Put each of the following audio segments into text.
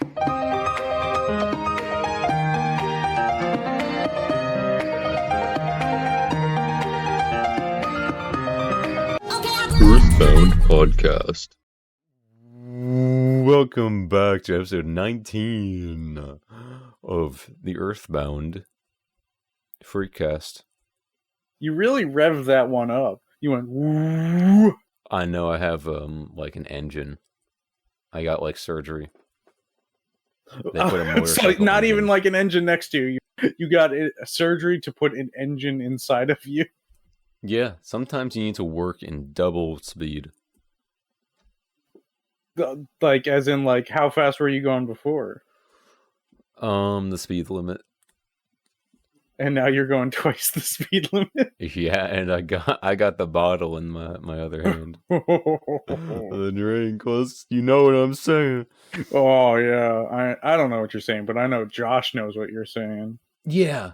Earthbound podcast. Welcome back to episode 19 of the Earthbound Freakcast. You really revved that one up. You went woo. I know I have like an engine. I got like surgery. They put a So motorcycle not engine. even like an engine next to you. You got a surgery to put an engine inside of you. Yeah, sometimes you need to work in double speed. Like, as in, like, how fast were you going before? The speed limit. And now you're going twice the speed limit. Yeah, and I got the bottle in my other hand. The drink, cause you know what I'm saying. Oh yeah, I don't know what you're saying, but I know Josh knows what you're saying. Yeah.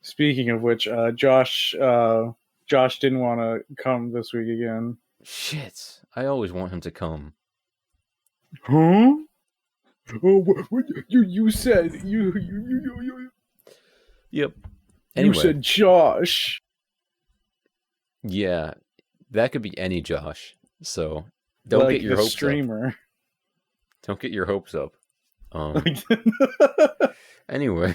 Speaking of which, Josh didn't want to come this week again. Shit. I always want him to come. Huh? Oh, what you said you Yep. Anyway. You said Josh. Yeah, that could be any Josh. So don't like get your the hopes streamer. up. Don't get your hopes up. Anyway.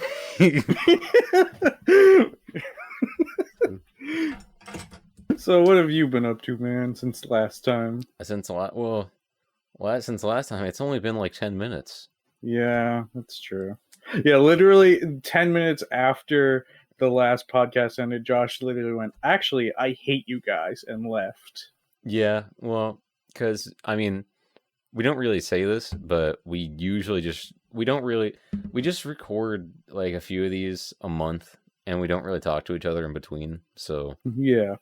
So what have you been up to, man, since last time? Since last time, it's only been like 10 minutes. Yeah, that's true. Yeah, literally 10 minutes after the last podcast ended, Josh literally went, "Actually, I hate you guys," and left. Yeah, well, because, I mean, we don't really say this, but we just record like a few of these a month, and we don't really talk to each other in between, so... Yeah.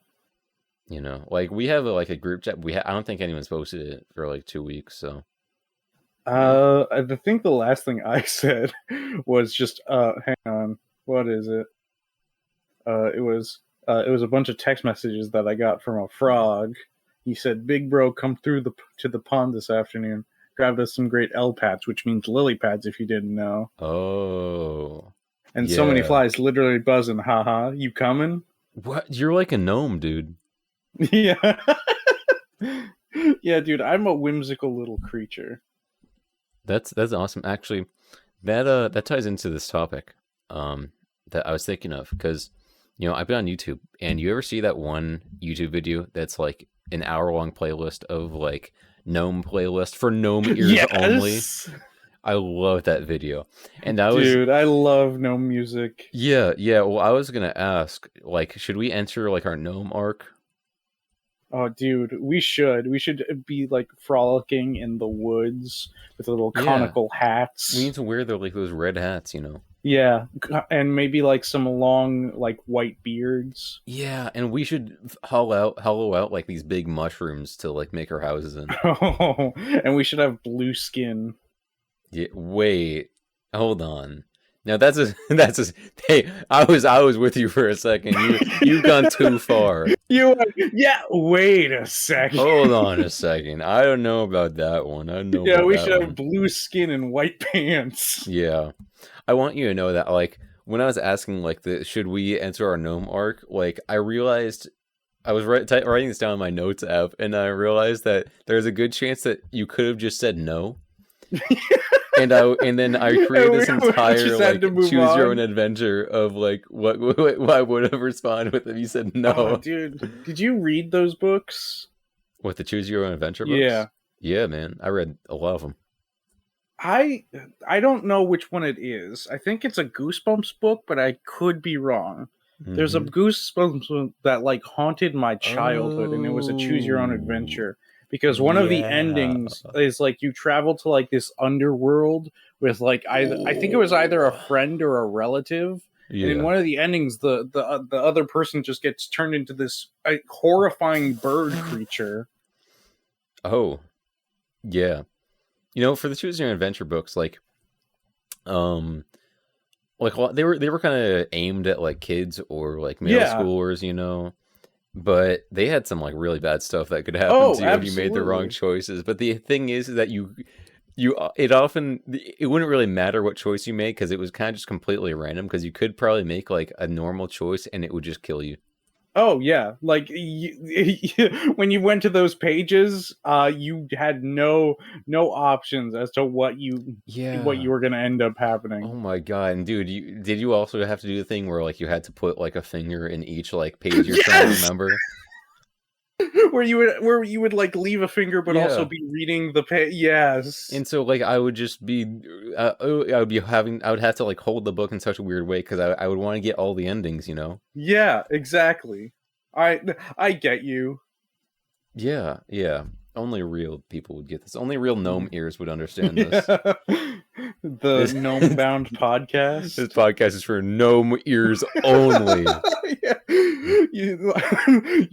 You know, like we have a group chat. I don't think anyone's posted it for like 2 weeks. So, I think the last thing I said was just, hang on, what is it? It was a bunch of text messages that I got from a frog. He said, "Big bro, come through to the pond this afternoon. Grabbed us some great L pads," which means lily pads, if you didn't know. Oh, and so many flies literally buzzing. Haha, you coming? What? You're like a gnome, dude. Yeah. Yeah, dude, I'm a whimsical little creature. That's awesome. Actually, that ties into this topic that I was thinking of, because I've been on YouTube, and you ever see that one YouTube video that's like an hour-long playlist of like Gnome playlist for Gnome ears only? I love that video. And Dude, I love Gnome music. Yeah. Well, I was gonna ask, like, should we enter like our Gnome arc? Oh, dude, we should be like frolicking in the woods with little conical hats. We need to wear those red hats, Yeah, and maybe like some long like white beards. Yeah, and we should hollow out like these big mushrooms to like make our houses in. Oh, and we should have blue skin. Yeah, wait, hold on. Now that's hey, I was with you for a second. You've gone too far. Wait a second. Hold on a second. I don't know about that one. I don't know. Yeah, we should have blue skin and white pants. Yeah, I want you to know that, like, when I was asking like should we enter our Gnome arc, like I realized I was writing this down in my notes app, and I realized that there's a good chance that you could have just said no. And then I created this entire like choose your own adventure of like what I would have responded with if you said no. Oh, dude, did you read those books? What, the choose your own adventure books? Yeah, man, I read a lot of them. I don't know which one it is. I think it's a Goosebumps book, but I could be wrong. Mm-hmm. There's a Goosebumps book that like haunted my childhood, and it was a choose your own adventure. Because one of the endings is like you travel to like this underworld with like I think it was either a friend or a relative. Yeah. And in one of the endings, the other person just gets turned into this horrifying bird creature. Oh, yeah. For the Choose Your Own Adventure books, like they were kind of aimed at like kids or like middle schoolers, but they had some like really bad stuff that could happen to you if you made the wrong choices. But the thing is that it wouldn't really matter what choice you made because it was kind of just completely random because you could probably make like a normal choice and it would just kill you. Oh yeah, like when you went to those pages, you had no options as to what you Yeah. were gonna end up happening. Oh my god. And dude, did you also have to do the thing where like you had to put like a finger in each like page you're trying to Yes! remember? where you would like leave a finger, but also Yeah. be reading the page. Yes. And so like I would just be I would have to like hold the book in such a weird way because I would want to get all the endings, you know? Yeah, exactly. I get you. Yeah, yeah. Only real people would get this. Only real gnome ears would understand this. Yeah. The Gnome Bound podcast. This podcast is for gnome ears only. Yeah.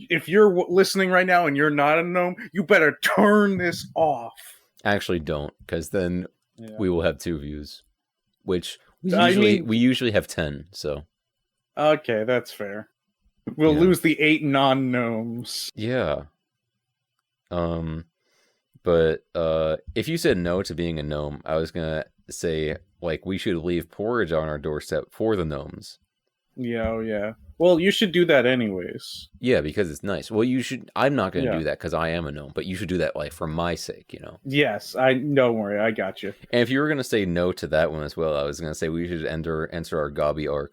If you're listening right now and you're not a gnome, you better turn this off. Actually, don't, because then Yeah. we will have 2 views, which we I usually mean- we usually have 10. So Okay, that's fair. We'll Yeah. lose the 8 non-gnomes. yeah. But if you said no to being a gnome, I was gonna say like we should leave porridge on our doorstep for the gnomes. Yeah, oh yeah. Well, you should do that anyways. Yeah, because it's nice. Well, you should. I'm not gonna Yeah. do that because I am a gnome, but you should do that like for my sake, you know. Yes, don't worry, I got you. And if you were gonna say no to that one as well, I was gonna say we should enter our Gobby arc.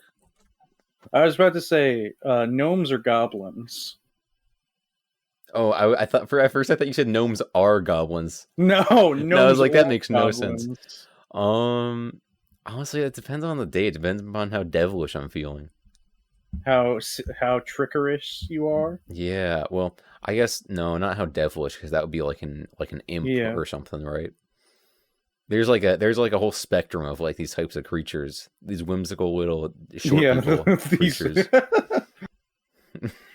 I was about to say, gnomes or goblins. Oh, I thought at first I thought you said gnomes are goblins. No, gnomes. I was like, that or makes no sense. goblins. Honestly, it depends on the day. It depends upon how devilish I'm feeling. How trickerous you are. Yeah, well, I guess no, not how devilish, because that would be like an imp Yeah. or something, right? There's like a whole spectrum of like these types of creatures, these whimsical little short people creatures.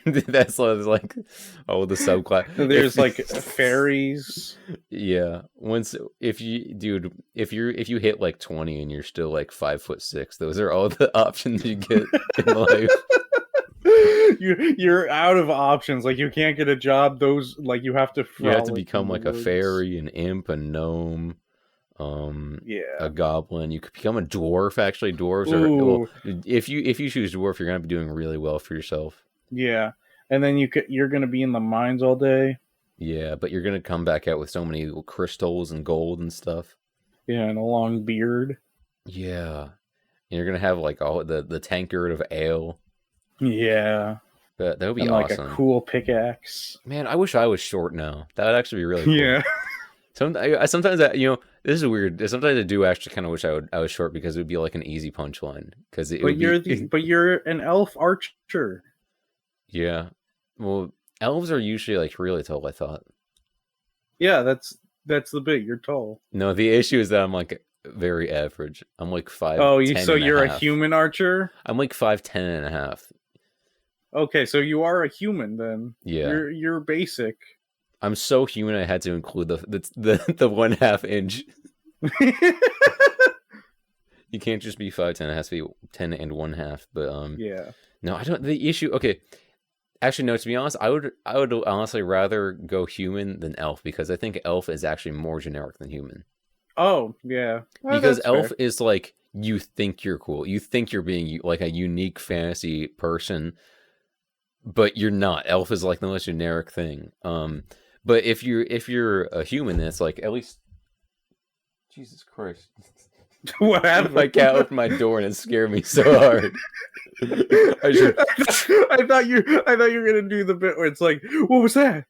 That's like the subclass. There's like fairies. Yeah. If you hit like 20 and you're still like 5'6", those are all the options you get in life. You're out of options. Like you can't get a job. Those like you have to. You have to frolic become in the like a woods. fairy, an imp, a gnome, Yeah. a goblin. You could become a dwarf. Actually, dwarves are. Ooh. Well, if you choose dwarf, you're gonna be doing really well for yourself. Yeah, and then you're gonna be in the mines all day. Yeah, but you're gonna come back out with so many crystals and gold and stuff. Yeah, and a long beard. Yeah, and you're gonna have like all the tankard of ale. Yeah, That would be and like awesome. a cool pickaxe. Man, I wish I was short now. That would actually be really cool. Yeah. Sometimes this is weird. Sometimes I do actually kind of wish I was short because it would be like an easy punchline. Because But you're an elf archer. Yeah. Well, elves are usually like really tall, I thought. Yeah, that's the bit. You're tall. No, the issue is that I'm like very average. I'm like 5'10". Oh, you're a human archer? I'm like 5'10" and a half. Okay, so you are a human then. Yeah. You're basic. I'm so human I had to include the 1/2 inch. You can't just be 5'10". It has to be 10 and 1/2. But Yeah. no, I don't. The issue. Okay, actually, no. To be honest, I would honestly rather go human than elf because I think elf is actually more generic than human. Oh, yeah. Because that's elf fair. is like you think you're cool. You think you're being like a unique fantasy person, but you're not. Elf is like the most generic thing. But if you're a human, then it's like at least. Jesus Christ! What happened? My cat opened my door and it scared me so hard. I thought you were gonna do the bit where it's like, what was that?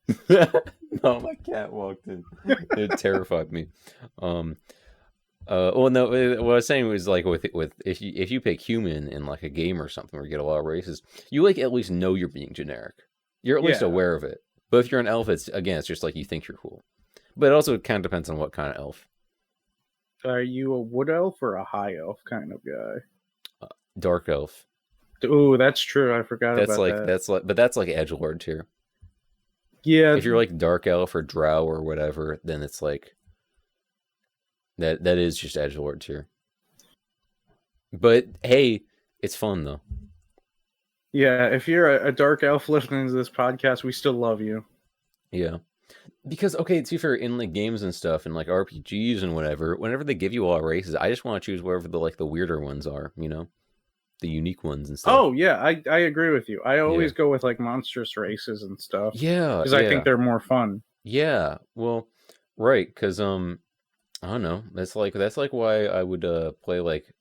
No, my cat walked in. It terrified me. Well, no. What I was saying was like with if you pick human in like a game or something where you get a lot of races, you like at least know you're being generic. You're at least Yeah. aware of it. But if you're an elf, it's just like you think you're cool. But it also kind of depends on what kind of elf. Are you a wood elf or a high elf kind of guy? Dark elf. Ooh, that's true. I forgot about that. That's like edgelord tier. Yeah. If you're like dark elf or drow or whatever, then it's like that is just edgelord tier. But hey, it's fun though. Yeah, if you're a dark elf listening to this podcast, we still love you. Yeah. Because okay, to be fair, in like games and stuff and like RPGs and whatever, whenever they give you all races, I just want to choose wherever the weirder ones are, the unique ones and stuff. Oh yeah, I agree with you. I always Yeah. go with like monstrous races and stuff Yeah, because I think they're more fun. yeah. Well, right, because I don't know. That's like why I would play like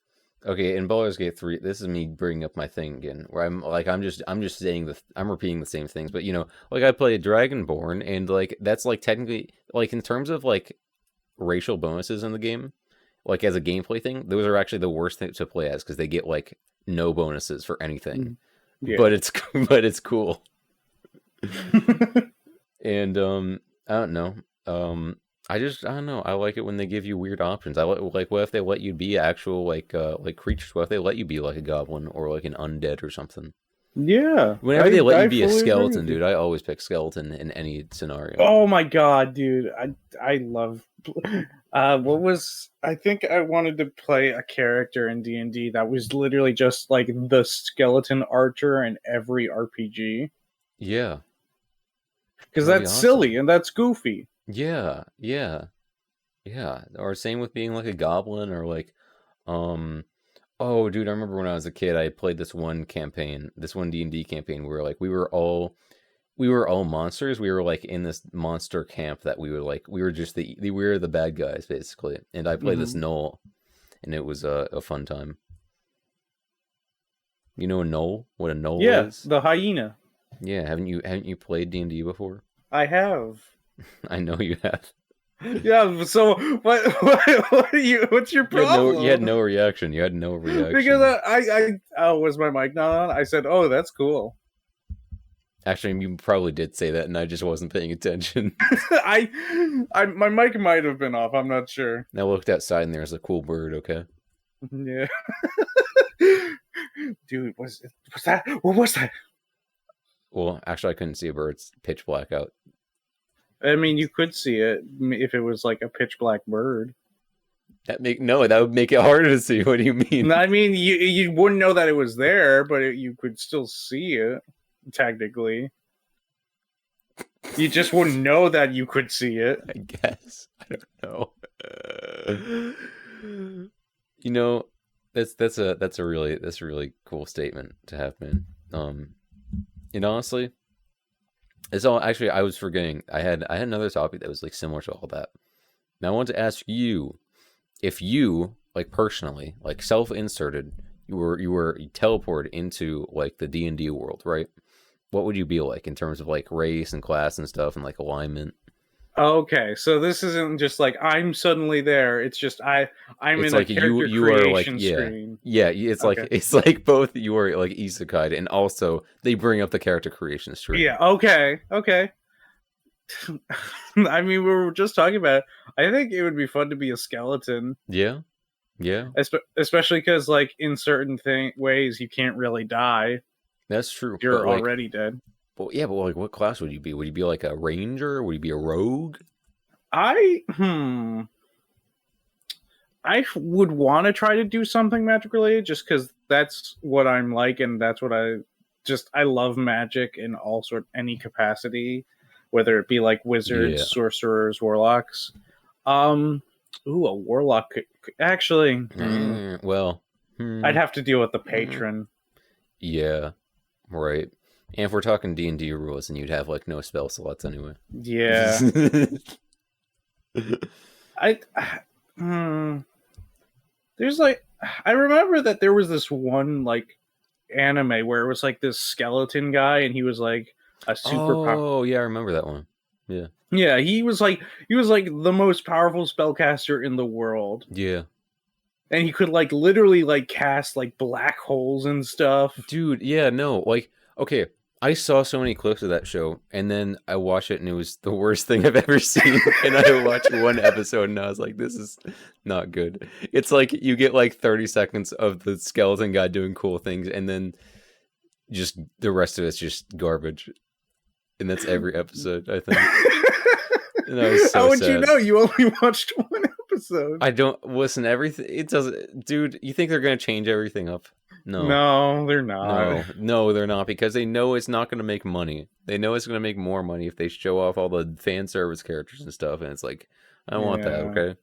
okay in Baldur's Gate 3. This is me bringing up my thing again, where I'm just saying I'm repeating the same things, but like I played Dragonborn, and like that's like technically like in terms of like racial bonuses in the game, like as a gameplay thing, those are actually the worst thing to play as because they get like no bonuses for anything, Yeah. but it's but it's cool. And I don't know. I don't know. I like it when they give you weird options. I like what if they let you be actual like creatures? What if they let you be like a goblin or like an undead or something? Yeah. Whenever they let you be a fully agree skeleton, with you. dude, I always pick skeleton in any scenario. Oh my god, dude. I love I think I wanted to play a character in D&D that was literally just like the skeleton archer in every RPG. Yeah. Because That'd be that's awesome. silly and that's goofy. Yeah, yeah, yeah. Or same with being like a goblin or like, oh, dude, I remember when I was a kid, I played this one D&D campaign where like we were all monsters. We were like in this monster camp that we were just we were the bad guys basically. And I played this Gnoll, and it was a fun time. You know a Gnoll? What a Gnoll is? The hyena. Yeah, haven't you played D&D before? I have. I know you have. Yeah, so what are you? What's your problem? You had no reaction. You had no reaction. Because I was my mic not on? I said, "Oh, that's cool." Actually, you probably did say that, and I just wasn't paying attention. My mic might have been off. I'm not sure. I looked outside, and there's a cool bird. Okay. Yeah. Dude, what was that? Well, actually, I couldn't see a bird. It's pitch black out. I mean, you could see it if it was like a pitch black bird. That would make it harder to see. What do you mean? I mean, you wouldn't know that it was there, but you could still see it technically. You just wouldn't know that you could see it. I guess I don't know. That's a really cool statement to have, man. And honestly, it's all actually I was forgetting. I had another topic that was like similar to all that. Now I want to ask you if you like personally like self-inserted, you were teleported into like the D&D world, right? What would you be like in terms of like race and class and stuff and like alignment? Okay, so this isn't just like I'm suddenly there. It's just I'm It's in like a character you are like creation yeah screen. yeah. It's Okay. like it's like both you are like isekai and also they bring up the character creation screen. Yeah. Okay. I mean, we were just talking about it. I think it would be fun to be a skeleton. Yeah. Especially because, like, in certain ways, you can't really die. That's true. You're already dead. But yeah, but like, what class would you be? Would you be like a ranger? Would you be a rogue? I would want to try to do something magic related, just because that's what I'm like, and that's what I love magic in any capacity, whether it be like wizards, sorcerers, warlocks. Ooh, a warlock actually. Well, I'd have to deal with the patron. Yeah, right. And if we're talking D&D rules, then you'd have like no spell slots anyway. Yeah. There's like I remember that there was this one like anime where it was like this skeleton guy and he was like a super Oh, yeah, I remember that one. Yeah. Yeah, he was like the most powerful spellcaster in the world. Yeah. And he could like literally like cast like black holes and stuff. Dude, yeah, no. Like, okay, I saw so many clips of that show, and then I watched it, and it was the worst thing I've ever seen. And I watched one episode, and I was like, this is not good. It's like you get like 30 seconds of the skeleton guy doing cool things, and then just the rest of it's just garbage. And that's every episode, I think. And I was so How would sad. you know? You only watched one episode. I don't listen. Everything it doesn't, dude. You think they're gonna change everything up? No. No, they're not. No, they're not, because they know it's not going to make money. They know it's going to make more money if they show off all the fan service characters and stuff, and it's like, I don't want that, Yeah. okay?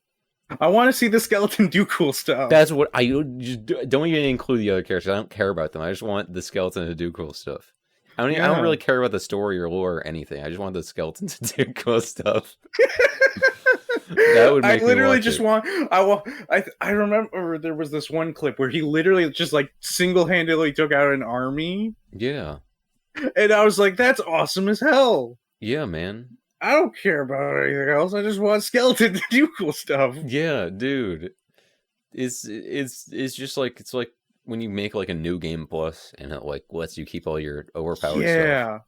I want to see the skeleton do cool stuff. That's what I just don't even include the other characters. I don't care about them. I just want the skeleton to do cool stuff. I don't really care about the story or lore or anything. I just want the skeleton to do cool stuff. That would make I literally me just watch I remember there was this one clip where he literally just like single-handedly took out an army, Yeah. and I was like, that's awesome as hell. Yeah, man. I don't care about anything else. I just want skeleton to do cool stuff. Yeah, dude. It's just like, it's like when you make like a new game plus and it like lets you keep all your overpowered stuff. Yeah.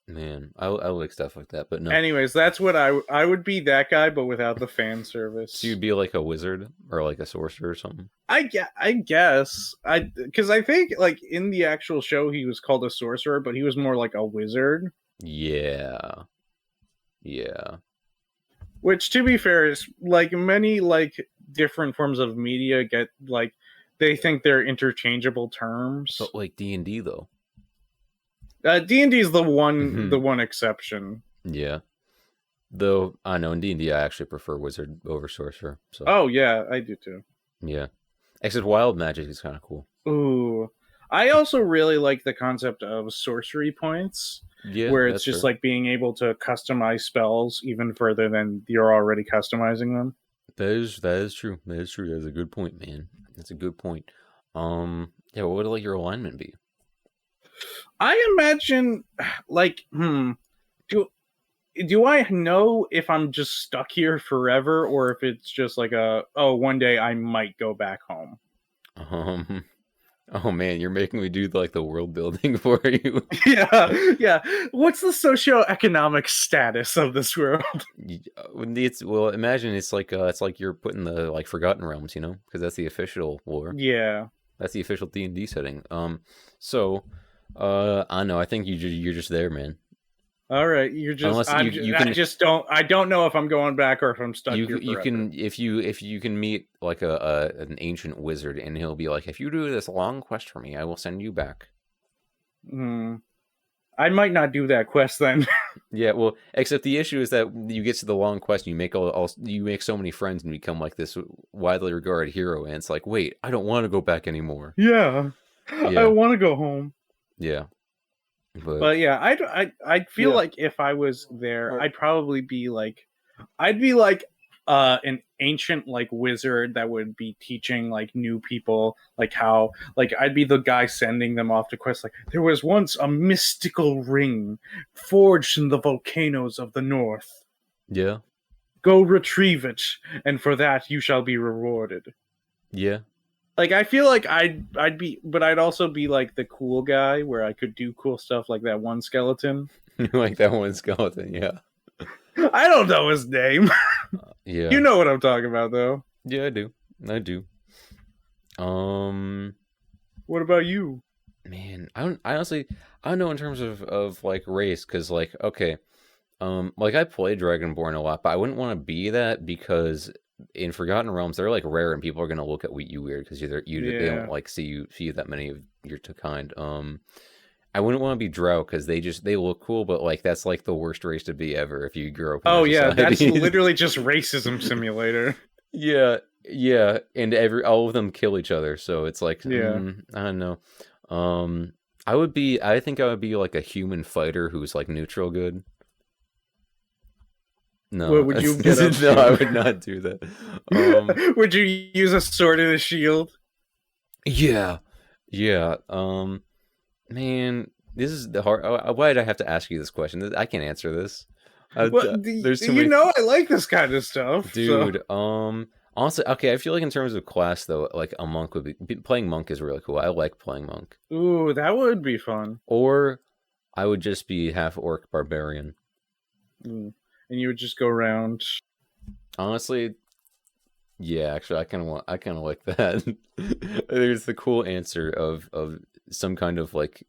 Man, I like stuff like that, but no. Anyways, that's what I would be, that guy, but without the fan service. So you'd be like a wizard or like a sorcerer or something? I guess. Because I think like in the actual show he was called a sorcerer, but he was more like a wizard. Yeah. Yeah. Which, to be fair, is like many like different forms of media get like they think they're interchangeable terms. But like D&D though. D&D is the one exception. Yeah. Though I know in D&D I actually prefer wizard over sorcerer. So. Oh yeah, I do too. Yeah. Except wild magic is kind of cool. Ooh. I also really like the concept of sorcery points. Yeah. Where it's just like being able to customize spells even further than you're already customizing them. That is true. That is true. That's a good point, man. That's a good point. Yeah, what would like your alignment be? I imagine like do I know if I'm just stuck here forever or if it's just like one day I might go back home? Oh man, you're making me do like the world building for you. Yeah. What's the socioeconomic status of this world? Imagine it's like you're putting the like Forgotten Realms, you know, because that's the official lore. Yeah, that's the official D&D setting. So, I know. I think you're just there, man. All right, you're just. I don't know if I'm going back or if I'm stuck here forever. You can if you can meet like an ancient wizard and he'll be like, if you do this long quest for me, I will send you back. I might not do that quest then. Yeah, well, except the issue is that you get to the long quest, and you make you make so many friends and become like this widely regarded hero, and it's like, wait, I don't want to go back anymore. Yeah. I want to go home. Yeah. But yeah, I feel like if I was there, I'd probably be like, an ancient like wizard that would be teaching like new people like how like I'd be the guy sending them off to quests. Like, there was once a mystical ring forged in the volcanoes of the north. Yeah. Go retrieve it, and for that you shall be rewarded. Yeah. Like, I feel like I'd be, but I'd also be like the cool guy where I could do cool stuff like that one skeleton. Like that one skeleton, yeah. I don't know his name. Yeah. You know what I'm talking about, though. Yeah, I do. What about you? Man, I honestly don't know in terms of like race, because like, okay, like I play Dragonborn a lot, but I wouldn't want to be that because in Forgotten Realms they're like rare and people are gonna look at you weird because they don't like see you that many of your kind. I wouldn't want to be Drow because they look cool, but like that's like the worst race to be ever if you grow up in society. That's literally just racism simulator. Yeah, and all of them kill each other, so it's like, I don't know. I think I would be like a human fighter who's like neutral good. No, what would you get up no, I would not do that. Would you use a sword and a shield? Yeah. Man, this is the hard. Why did I have to ask you this question? I can't answer this. There's too many. I like this kind of stuff, dude. So. Honestly, okay. I feel like in terms of class, though, like a monk would be playing monk is really cool. I like playing monk. Ooh, that would be fun. Or I would just be half orc barbarian. And you would just go around. Honestly, yeah. Actually, I kind of like that. There's the cool answer of some kind of like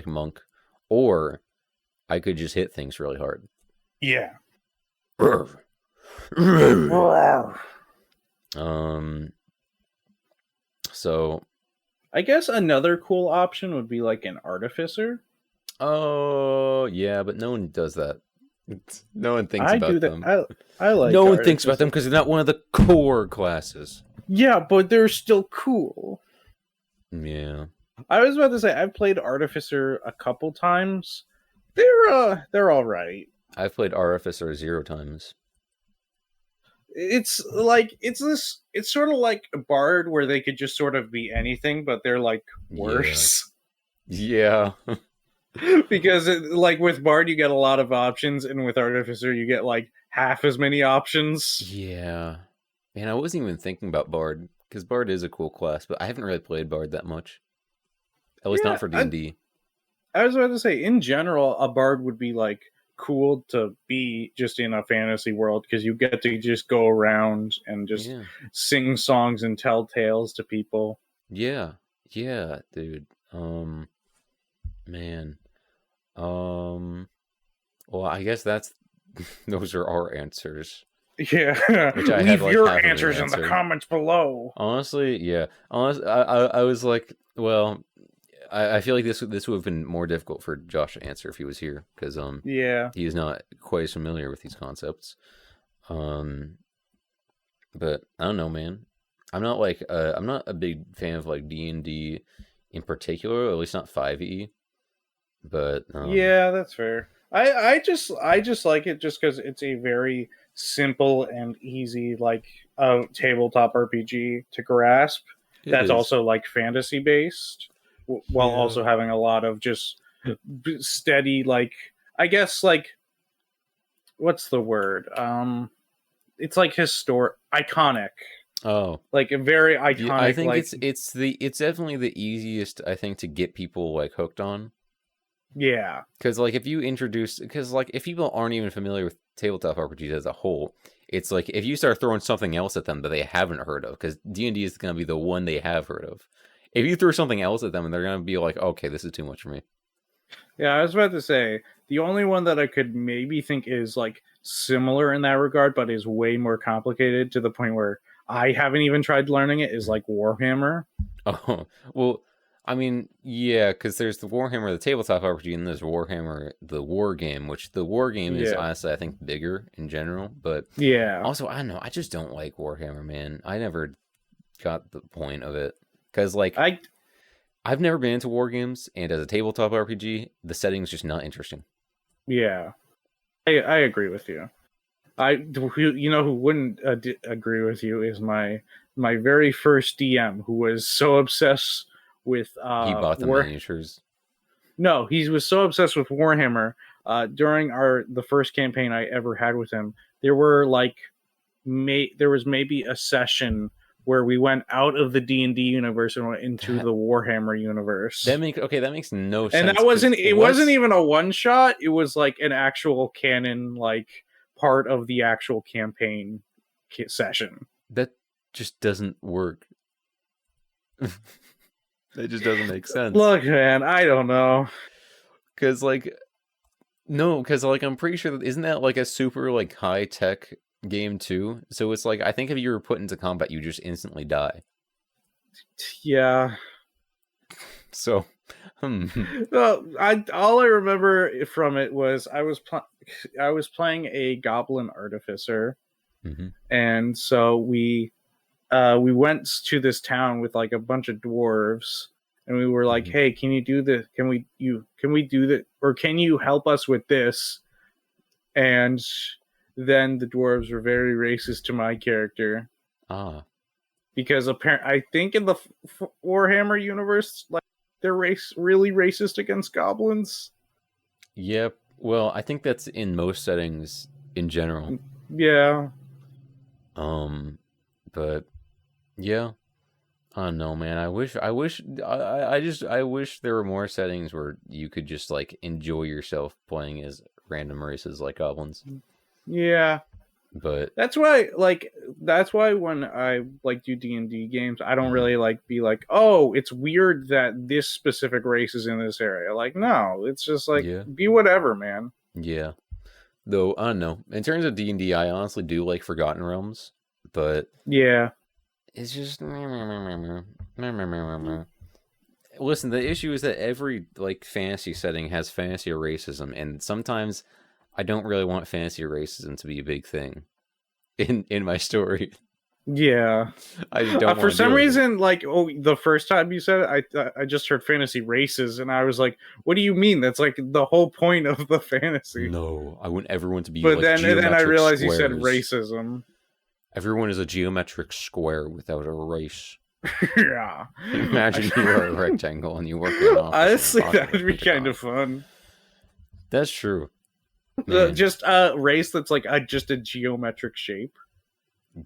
monk, or I could just hit things really hard. Yeah. So, I guess another cool option would be like an artificer. oh yeah, but no one does that. No one thinks I do about that. them. I like No one thinks about them artificer. because they're not one of the core classes. Yeah, but they're still cool. Yeah. I was about to say I've played artificer a couple times. They're all right. I've played Artificer 0 times. It's like it's sort of like a bard where they could just sort of be anything, but they're like worse. Yeah. Because like with bard you get a lot of options, and with artificer you get like half as many options. Yeah. Man, I wasn't even thinking about Bard, because Bard is a cool class, but I haven't really played Bard that much. At least not for D&D. I was about to say, in general, a bard would be like cool to be just in a fantasy world, because you get to just go around and just sing songs and tell tales to people. Yeah. Yeah, dude. Man. Well, I guess those are our answers. Yeah. Which I Leave had, like, your half of an answers in the answer. comments below. Honestly, yeah. I was like, well, I feel like this would have been more difficult for Josh to answer if he was here, because Yeah. he is not quite as familiar with these concepts. But I don't know, man. I'm not a big fan of like D&D in particular, at least not 5e. But yeah, that's fair. I just like it just because it's a very simple and easy like tabletop RPG to grasp. That's also like fantasy based, while also having a lot of just steady, like, I guess, like, what's the word? It's like iconic. Oh, like a very iconic. I think like, it's definitely the easiest, I think, to get people like hooked on. Yeah, because like if people aren't even familiar with tabletop RPGs as a whole, it's like if you start throwing something else at them that they haven't heard of, because D&D is going to be the one they have heard of. If you throw something else at them, and they're going to be like, okay, this is too much for me. Yeah, I was about to say, the only one that I could maybe think is like similar in that regard, but is way more complicated to the point where I haven't even tried learning it, is like Warhammer. Oh, well, I mean, yeah, because there's the Warhammer, the tabletop RPG, and there's Warhammer, the war game, which the war game is honestly, I think, bigger in general. But yeah, also, I don't know, I just don't like Warhammer, man. I never got the point of it. Because, like, I've never been into war games, and as a tabletop RPG, the setting's just not interesting. Yeah, I agree with you. You know who wouldn't agree with you is my very first DM, who was so obsessed with he bought the miniatures. No, he was so obsessed with Warhammer. During the first campaign I ever had with him, there was maybe a session where we went out of the D&D universe and went into the Warhammer universe. That makes no sense. And that wasn't even a one shot. It was like an actual canon, like, part of the actual campaign session. That just doesn't work. That just doesn't make sense. Look, man, I don't know. Because I'm pretty sure isn't that like a super like high tech game too? So it's like, I think if you were put into combat, you just instantly die. Yeah. So, Well, all I remember from it was I was playing a goblin artificer, and so we went to this town with like a bunch of dwarves, and we were like, "Hey, can you do this? Can we do that? Or can you help us with this?" And then the dwarves were very racist to my character. Because I think in the Warhammer universe, like, they're really racist against goblins. Yep. Well, I think that's in most settings in general. Yeah. But yeah, I don't know, man. I wish there were more settings where you could just like enjoy yourself playing as random races like goblins. Yeah. But that's why when I like do D&D games, I don't really like be like, oh, it's weird that this specific race is in this area. Like, no, it's just like, be whatever, man. Yeah. Though, I don't know. In terms of D&D, I honestly do like Forgotten Realms, but yeah, it's just Listen, the issue is that every like fantasy setting has fantasy racism, and sometimes I don't really want fantasy racism to be a big thing in my story. Yeah. I just don't For want to some deal with it. reason, like, the first time you said it, I just heard fantasy races, and I was like, "What do you mean? That's like the whole point of the fantasy." No, I want everyone to be But like then I geometric realized you said squares. racism. Everyone is a geometric square without a race. Yeah. Imagine you are a rectangle and you work in an office. Honestly, that would be kind of fun. That's true. Man. Just a race that's like just a geometric shape.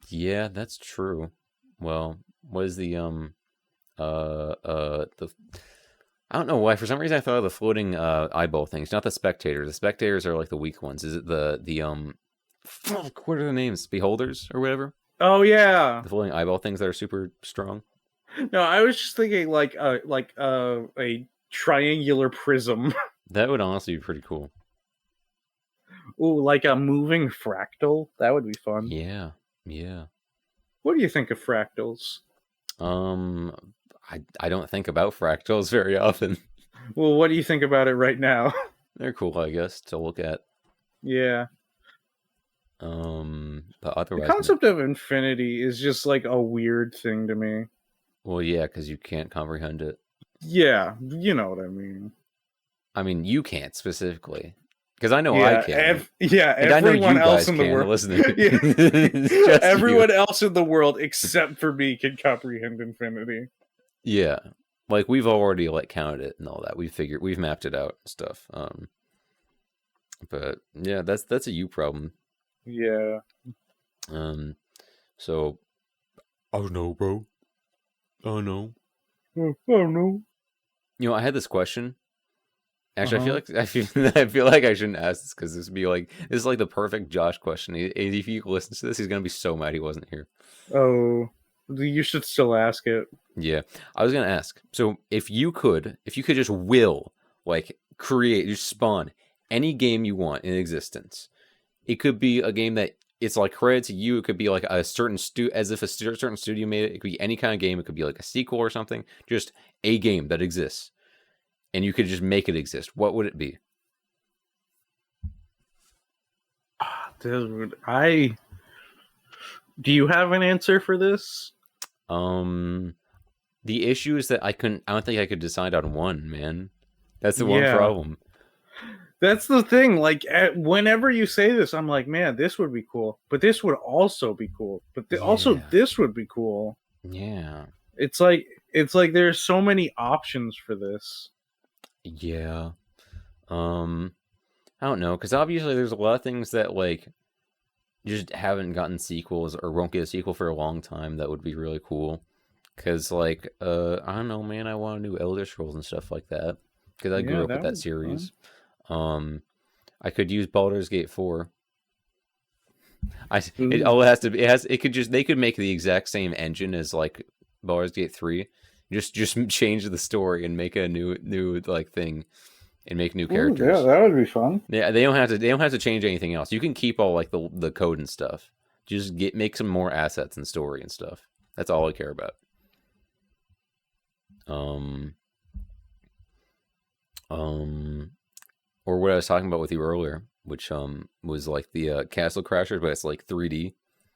Yeah, that's true. Well, what is the the I don't know why. For some reason, I thought of the floating eyeball things, not the spectators. The spectators are like the weak ones. Is it the fuck, what are the names? Beholders or whatever? Oh yeah. The floating eyeball things that are super strong. No, I was just thinking like a triangular prism. That would honestly be pretty cool. Ooh, like a moving fractal. That would be fun. Yeah, yeah. What do you think of fractals? I don't think about fractals very often. Well, what do you think about it right now? They're cool, I guess, to look at. Yeah. But otherwise, The concept of infinity is just like a weird thing to me. well, yeah, because you can't comprehend it. Yeah, you know what I mean. I mean, you can't specifically, because I know Yeah, I can. and I know everyone you else guys in the can world. listening. Yeah. Just Everyone you. else in the world except for me can comprehend infinity. Yeah, like we've already like counted it and all that. We've mapped it out and stuff. But yeah, that's a you problem. Yeah. So, oh no, bro. Oh no. Oh no. You know, I had this question. Actually, I feel like I shouldn't ask this because this is like the perfect Josh question. If he listens to this, he's gonna be so mad he wasn't here. Oh, you should still ask it. Yeah, I was gonna ask. So if you could just like create, just spawn any game you want in existence. It could be a game that it's like credited to you. It could be like a certain as if a certain studio made it. It could be any kind of game. It could be like a sequel or something. Just a game that exists, and you could just make it exist. What would it be? Dude, do you have an answer for this? The issue is that I don't think I could decide on one, man. That's the one problem. That's the thing. Like, whenever you say this, I'm like, man, this would be cool. But this would also be cool. But also, this would be cool. Yeah. It's like there's so many options for this. Yeah. I don't know, because obviously there's a lot of things that like just haven't gotten sequels or won't get a sequel for a long time that would be really cool. Because like I don't know, man, I want to do Elder Scrolls and stuff like that because I grew up with that series. I could use Baldur's Gate 4. They could make the exact same engine as like Baldur's Gate 3. Just change the story and make a new like thing and make new characters. Yeah, that would be fun. Yeah, they don't have to change anything else. You can keep all like the code and stuff. Just make some more assets and story and stuff. That's all I care about. Or what I was talking about with you earlier, which was like the Castle Crashers, but it's like 3D.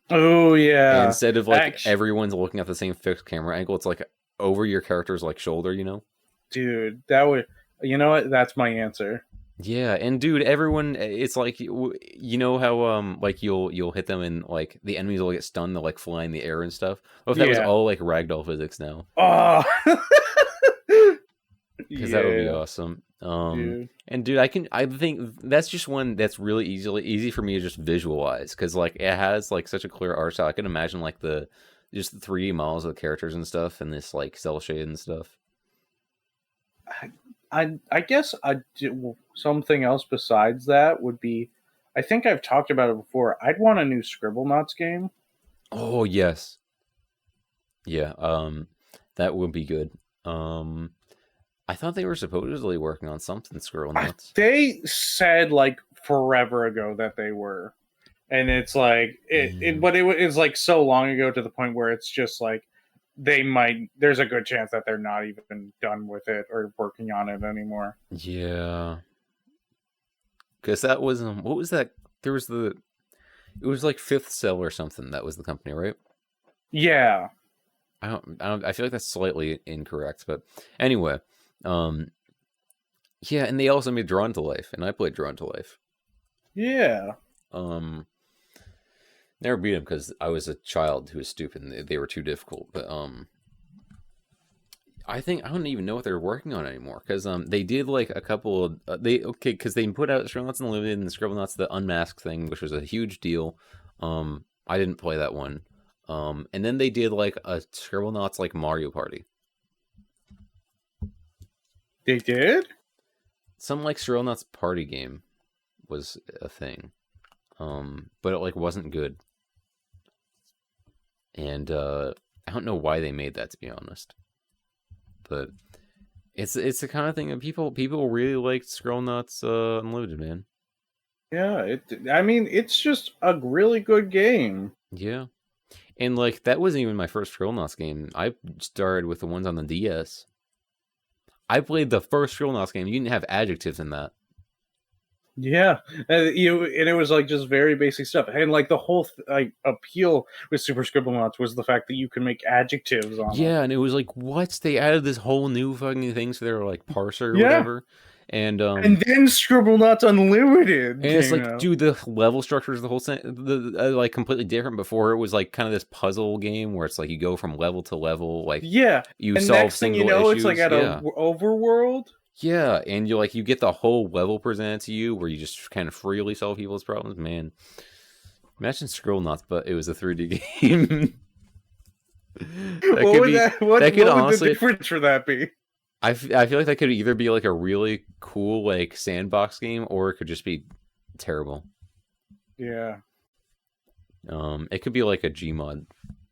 Oh yeah. And instead of like everyone's looking at the same fixed camera angle, it's like over your character's like shoulder, you know? Dude, that would. You know what? That's my answer. Yeah, and dude, everyone, it's like you know how like you'll hit them and like the enemies will get stunned, they'll like fly in the air and stuff. What if that was all like ragdoll physics now? Oh, because that would be awesome. Dude. And dude, I think that's just one that's really easy for me to just visualize because like it has like such a clear art style. I can imagine like just the 3D models of the characters and stuff, and this like cell shade and stuff. I guess something else besides that would be, I think I've talked about it before. I'd want a new Scribblenauts game. Oh yes, yeah. That would be good. I thought they were supposedly working on something Scribblenauts. They said like forever ago that they were, and it's like but it was like so long ago to the point where it's just like there's a good chance that they're not even done with it or working on it anymore. Yeah. Because that was what was that? There was it was like Fifth Cell or something. That was the company, right? Yeah. I feel like that's slightly incorrect, but anyway, yeah, and they also made Drawn to Life, and I played Drawn to Life. Yeah. Never beat them because I was a child who was stupid. And they were too difficult, but I don't even know what they're working on anymore because they did like a couple of because they put out Scribblenauts Unlimited and Scribblenauts the Unmasked thing, which was a huge deal. I didn't play that one. And then they did like a Scribblenauts like Mario Party. They did? Some like Scribblenauts party game was a thing. But it like wasn't good. And I don't know why they made that, to be honest. But it's the kind of thing that people really liked Scribblenauts Unlimited, man. Yeah, it's just a really good game. Yeah. And like that wasn't even my first Scribblenauts game. I started with the ones on the DS. I played the first Scribblenauts game. You didn't have adjectives in that. Yeah, and it was like just very basic stuff, and like the whole appeal with Super Scribblenauts was the fact that you can make adjectives on. Yeah, and it was like, what? They added this whole new fucking thing to their like parser or whatever, and then Scribblenauts Unlimited, and it's like, dude, the level structure is the whole like completely different. Before it was like kind of this puzzle game where it's like you go from level to level, like you and solve next thing you know, issues. It's like at a overworld. Yeah, and you get the whole level presented to you where you just kind of freely solve people's problems. Man, imagine Scribblenauts, but it was a 3D game. What would the difference for that be? I feel like that could either be like a really cool like sandbox game, or it could just be terrible. Yeah. It could be like a Gmod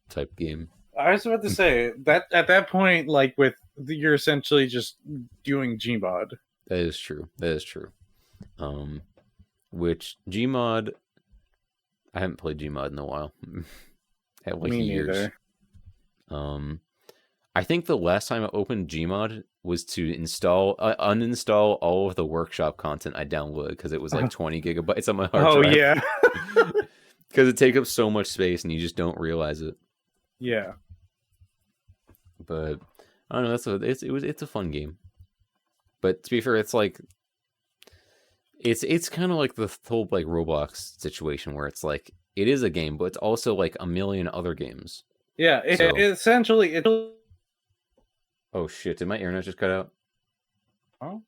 type game. I was about to say that at that point, like you're essentially just doing Gmod. That is true. Which Gmod, I haven't played Gmod in a while. Like Me years. Neither. I think the last time I opened Gmod was to uninstall all of the workshop content I downloaded because it was like 20 gigabytes on my hard drive. Oh yeah. Because it takes up so much space and you just don't realize it. Yeah. But I don't know. It's a fun game. But to be fair, it's like it's kind of like the whole like Roblox situation where it's like it is a game, but it's also like a million other games. Yeah. Essentially. Oh shit! Did my internet just cut out? Oh.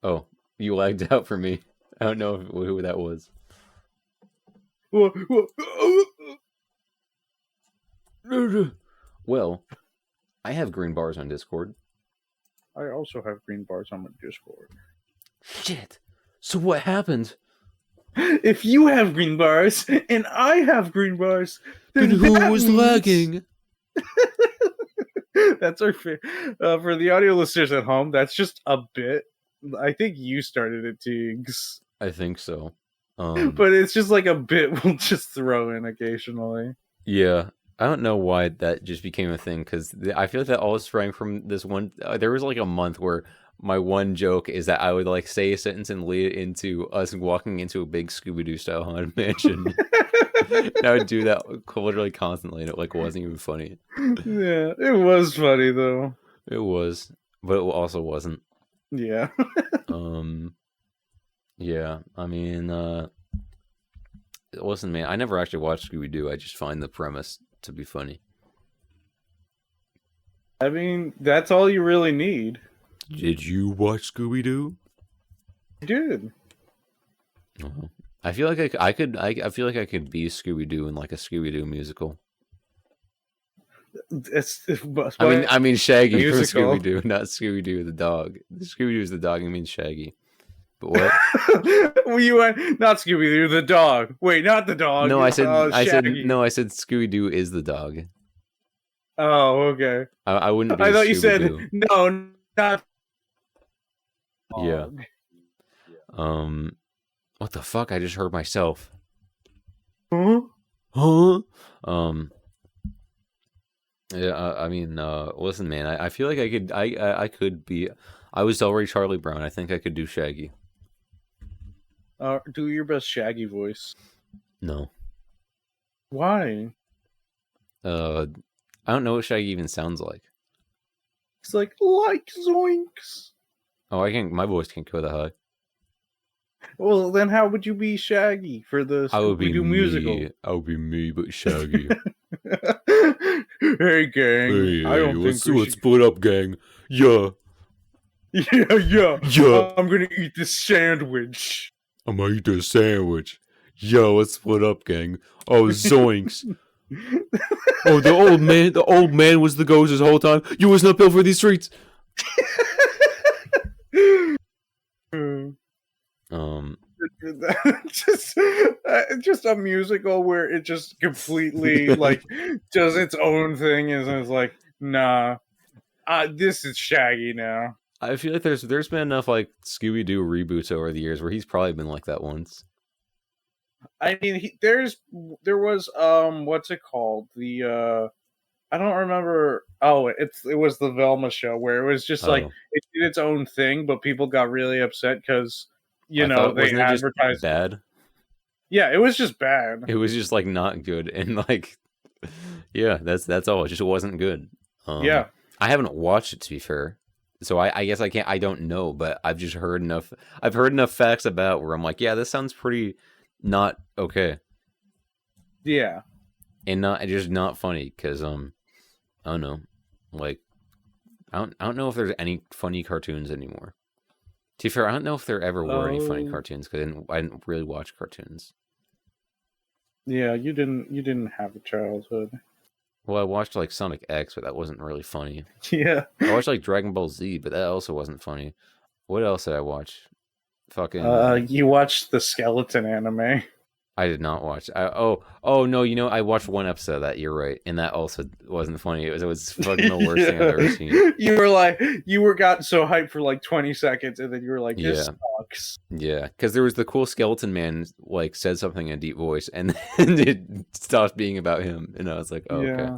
Oh, you lagged out for me. I don't know who that was. Well, I have green bars on Discord. I also have green bars on my Discord. Shit. So what happened? If you have green bars and I have green bars, then who was lagging? That's our for the audio listeners at home. That's just a bit. I think you started it, Tiggs. I think so. But it's just like a bit we'll just throw in occasionally. Yeah. I don't know why that just became a thing, because I feel like that all sprang from this one. There was like a month where my one joke is that I would like say a sentence and lead it into us walking into a big Scooby-Doo style haunted mansion. I would do that literally constantly, and it like wasn't even funny. Yeah, it was funny though. It was, but it also wasn't. Yeah. Yeah. I mean, listen, man. I never actually watched Scooby-Doo. I just find the premise to be funny. I mean, that's all you really need. Did you watch Scooby-Doo? I did. Uh-huh. I feel like I could. I feel like I could be Scooby-Doo in like a Scooby-Doo musical. I mean Shaggy from Scooby-Doo, not Scooby-Doo the dog. Scooby-Doo is the dog. I mean Shaggy. But what? Well, you went not Scooby-Doo the dog. Wait, not the dog. No, I said Scooby-Doo is the dog. Oh, okay. I wouldn't. I thought you said no, not. Yeah. What the fuck? I just heard myself. Huh? Huh? Yeah, I mean, listen, man. I feel like I could be. I was already Charlie Brown. I think I could do Shaggy. Do your best Shaggy voice. No. Why? I don't know what Shaggy even sounds like. It's like zoinks. Oh, I can't. My voice can't go that high. Well, then how would you be Shaggy for the I would be Scooby-Doo musical? me. I would be me, but Shaggy. Hey, gang. Hey, I don't think we let's should... split up, gang. Yeah. Yeah. Yeah. I'm gonna eat this sandwich. I'm gonna eat this sandwich. Yo, let's split up, gang. Oh, zoinks. Oh, the old man was the ghost this whole time. You was not built for these streets. just a musical where it just completely like does its own thing and it's like, nah, this is Shaggy now. I feel like there's been enough like Scooby-Doo reboots over the years where he's probably been like that once. I mean, there was what's it called? The I don't remember. Oh, it was the Velma show where it was just like it did its own thing, but people got really upset because they advertised bad. Yeah, it was just bad. It was just like not good, and like, yeah, that's all. It just wasn't good. Yeah, I haven't watched it, to be fair, so I guess I can't. I don't know, but I've just heard enough. I've heard enough facts about where I'm like, yeah, this sounds pretty not okay. Yeah, and just not funny because I don't know, like I don't know if there's any funny cartoons anymore. To be fair, I don't know if there ever were any funny cartoons because I didn't really watch cartoons. Yeah, you didn't have a childhood. Well, I watched like Sonic X, but that wasn't really funny. Yeah, I watched like Dragon Ball Z, but that also wasn't funny. What else did I watch? Fucking. You watched the skeleton anime. I did not watch. Oh no, I watched one episode of that. You're right, and that also wasn't funny. It was fucking the worst thing I've ever seen. You were got so hyped for like 20 seconds, and then you were like, "This sucks." Yeah, because there was the cool skeleton man like said something in a deep voice, and then it stopped being about him, and I was like, "Oh, okay."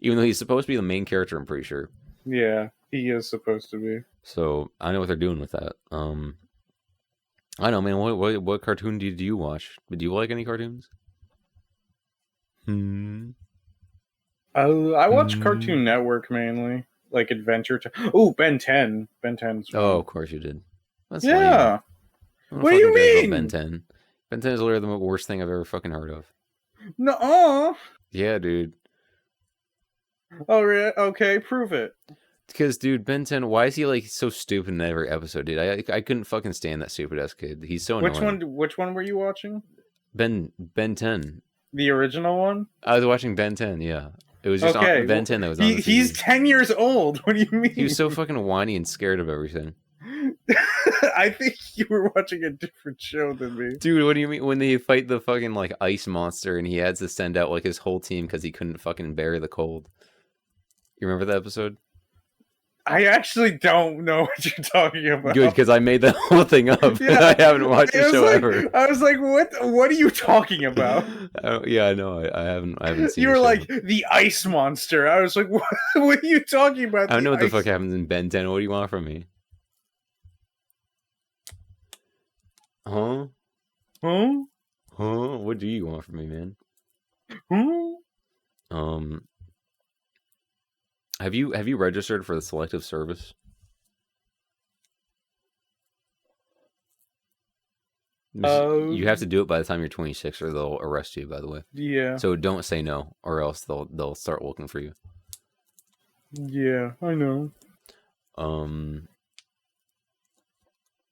Even though he's supposed to be the main character, I'm pretty sure. Yeah, he is supposed to be. So I know what they're doing with that. I don't know, man. What cartoon do you watch? Do you like any cartoons? I watch Cartoon Network mainly, like Adventure Time. Oh, Ben 10. Ben 10's fun. Oh, of course you did. That's yeah. Funny. What do you mean? Ben 10. Ben 10 is literally the worst thing I've ever fucking heard of. No. Yeah, dude. Oh, really? Okay, prove it. Because, dude, Ben 10, why is he like so stupid in every episode, dude? I couldn't fucking stand that stupid ass kid. He's so annoying. Which one were you watching? Ben 10. The original one? I was watching Ben 10, yeah. It was just on Ben 10 that was on the TV. He's 10 years old. What do you mean? He was so fucking whiny and scared of everything. I think you were watching a different show than me. Dude, what do you mean when they fight the fucking like ice monster and he had to send out like his whole team because he couldn't fucking bear the cold? You remember that episode? I actually don't know what you're talking about. Good, because I made that whole thing up. Yeah. I haven't watched the show ever. I was like, what are you talking about? Yeah, I know. I haven't seen. You were like the ice monster. I was like, what are you talking about? I don't know what the fuck happens in Ben 10. What do you want from me? Huh? What do you want from me, man? Have you registered for the selective service? You have to do it by the time you're 26 or they'll arrest you, by the way. Yeah. So don't say no or else they'll start looking for you. Yeah, I know.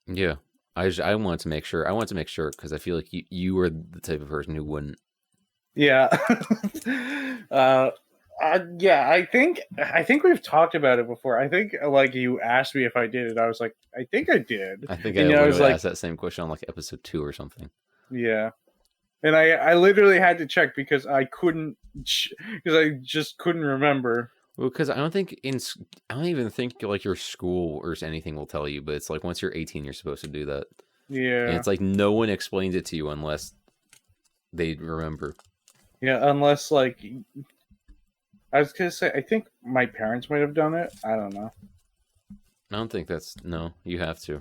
Yeah. I wanted to make sure. I wanted to make sure because I feel like you were the type of person who wouldn't. Yeah. Yeah, I think we've talked about it before. I think like you asked me if I did it. I was like, I think I did. I think I was like, asked that same question on like episode 2 or something. Yeah, and I literally had to check because I couldn't because I just couldn't remember. Well, because I don't even think like your school or anything will tell you, but it's like once you're 18, you're supposed to do that. Yeah, and it's like no one explains it to you unless they remember. Yeah, unless like. I was gonna say, I think my parents might have done it. I don't know. I don't think that's no. You have to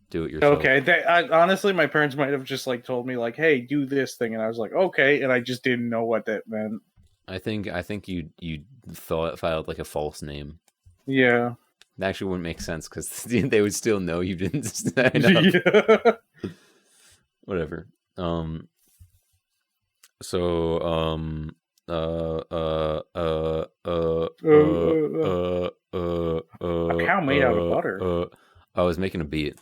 do it yourself. Okay, honestly, my parents might have just like told me like, "Hey, do this thing," and I was like, "Okay," and I just didn't know what that meant. I think you filed like a false name. Yeah. That actually wouldn't make sense because they would still know you didn't sign up. Yeah. Whatever. So A cow made out of butter. I was making a beat.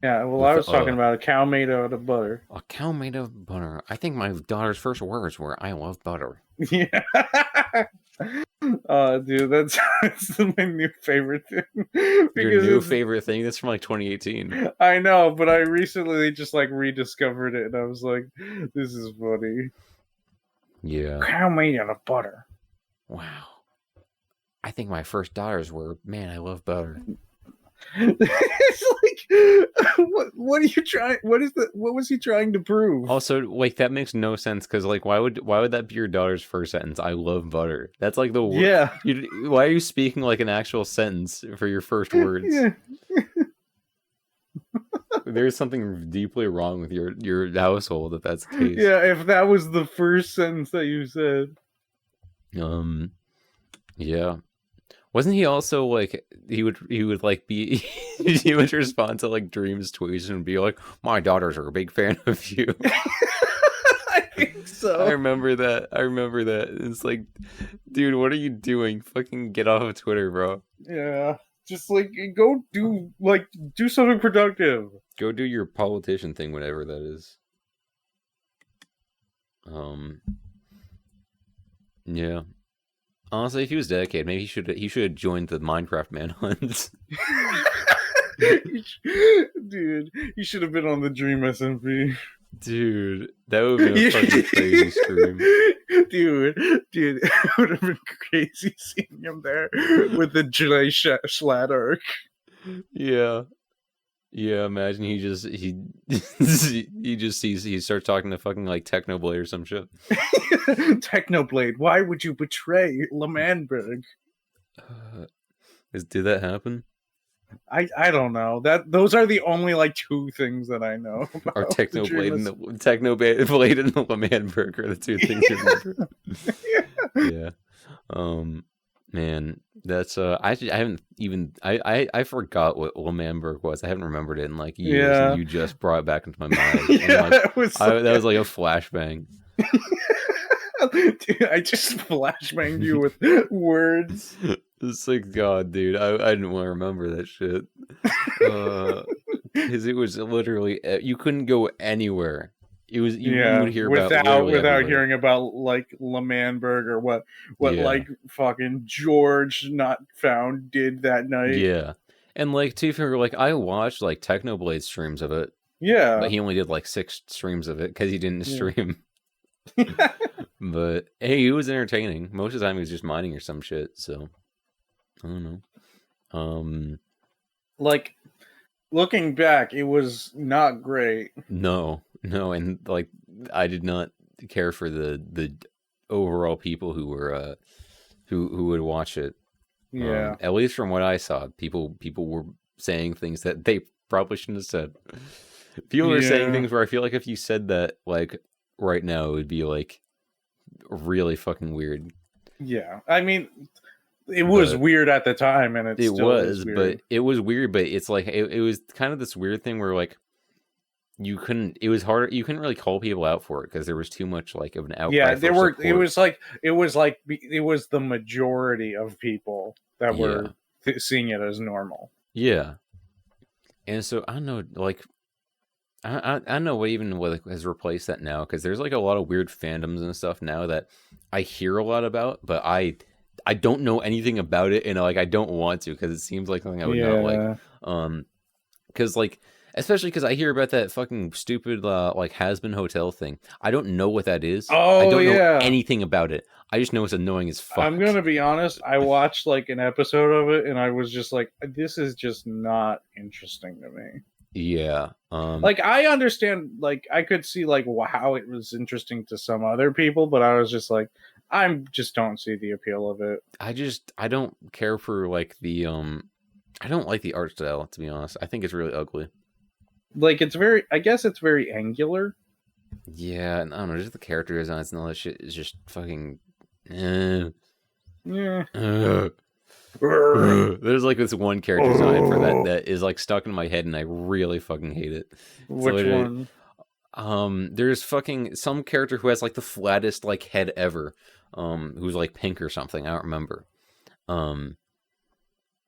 Yeah, well, With I was talking about a cow made out of butter. A cow made of butter. I think my daughter's first words were, "I love butter." Yeah. Dude, that's my new favorite thing. Your new favorite thing? That's from like 2018. I know, but I recently just like rediscovered it, and I was like, "This is funny." Yeah. Cow made out of butter. Wow. I think my first daughter's were, "Man, I love butter." It's like, what are you trying? What was he trying to prove? Also, like that makes no sense because, like, why would that be your daughter's first sentence? I love butter. That's like the word. Yeah. Why are you speaking like an actual sentence for your first words? Yeah. There's something deeply wrong with your household if that's the case. Yeah, if that was the first sentence that you said. Yeah. Wasn't he also like he would like be he would respond to like Dream's tweets and be like, "My daughters are a big fan of you." I think so. I remember that. It's like, dude, what are you doing? Fucking get off of Twitter, bro. Yeah. Just like go do something productive. Go do your politician thing, whatever that is. Yeah. Honestly, if he was dedicated, maybe he should have joined the Minecraft manhunt. Dude, you should have been on the Dream SMP. Dude, that would have been a fucking crazy stream. Dude, it would have been crazy seeing him there with the Jedi Schlatt arc. Yeah. Yeah, imagine he starts talking to fucking like Technoblade or some shit. Technoblade, why would you betray Lamanberg? Did that happen? I don't know. Those are the only like two things that I know. Are Technoblade and the Lamanberg are the two things you remember? Yeah. Man, that's I haven't even I forgot what Lamanberg was. I haven't remembered it in like years, and you just brought it back into my mind. Yeah, like, that was like a flashbang. Dude, I just flashbanged you with words. It's like, God, dude, I didn't want to remember that shit. Because it was literally you couldn't go anywhere. It was you would hear without hearing about like Lamanberg or what like fucking George Not Found did that night. Yeah, and like to figure like I watched like Technoblade streams of it. Yeah, but he only did like 6 streams of it because he didn't stream. But hey, it was entertaining. Most of the time he was just mining or some shit. So I don't know. Like looking back, it was not great. No, and like I did not care for the overall people who were who would watch it. Yeah, at least from what I saw, people were saying things that they probably shouldn't have said. People were saying things where I feel like if you said that like right now, it would be like really fucking weird. Yeah, I mean, it was weird at the time, and it still was weird. But it was weird. But it's like it was kind of this weird thing where like you couldn't. It was hard. You couldn't really call people out for it because there was too much like of an outcry. Yeah, there were. Support. It was the majority of people that were seeing it as normal. Yeah, and so I don't know, like. I don't know what has replaced that now because there's like a lot of weird fandoms and stuff now that I hear a lot about, but I don't know anything about it, and like I don't want to because it seems like something I would not like. Because like especially because I hear about that fucking stupid like Has-Been Hotel thing. I don't know what that is. I don't know anything about it. I just know it's annoying as fuck. I'm gonna be honest. I watched like an episode of it, and I was just like, this is just not interesting to me. Yeah. Like I understand, like I could see like how it was interesting to some other people, but I was just like, I just don't see the appeal of it. I don't care for like the I don't like the art style, to be honest. I think it's really ugly. Like I guess it's very angular. Yeah, and I don't know, just the character designs and all that shit is just fucking Yeah. There's like this one character design for that is like stuck in my head and I really fucking hate it. Which one? There's fucking some character who has like the flattest like head ever, who's like pink or something. I don't remember.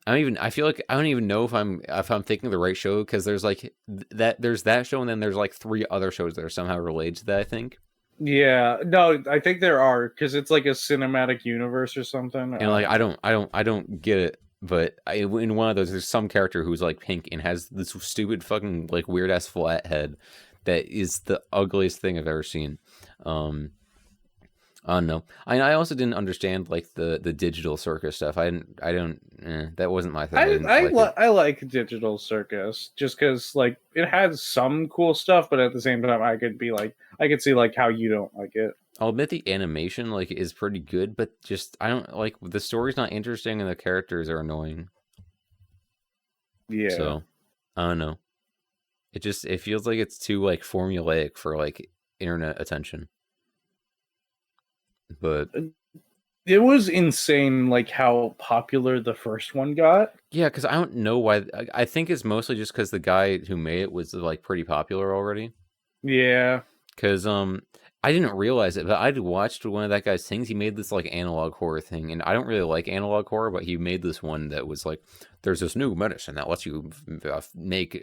I feel like I don't even know if I'm thinking of the right show, because there's like there's that show and then there's like 3 other shows that are somehow related to that, I think. Yeah, no, I think there are, because it's like a cinematic universe or something. And like I don't get it, but in one of those there's some character who's like pink and has this stupid fucking like weird ass flat head that is the ugliest thing I've ever seen. I don't know. I also didn't understand like the digital circus stuff. That wasn't my thing. I like Digital Circus just because like it has some cool stuff, but at the same time I could see like how you don't like it. I'll admit the animation like is pretty good, but just I don't like the story's not interesting and the characters are annoying. Yeah. So I don't know. It feels like it's too like formulaic for like internet attention. But it was insane like how popular the first one got. Yeah, because I don't know why. I think it's mostly just because the guy who made it was like pretty popular already. Yeah. Because I didn't realize it, but I'd watched one of that guy's things. He made this like analog horror thing, and I don't really like analog horror, but he made this one that was like, there's this new medicine that lets you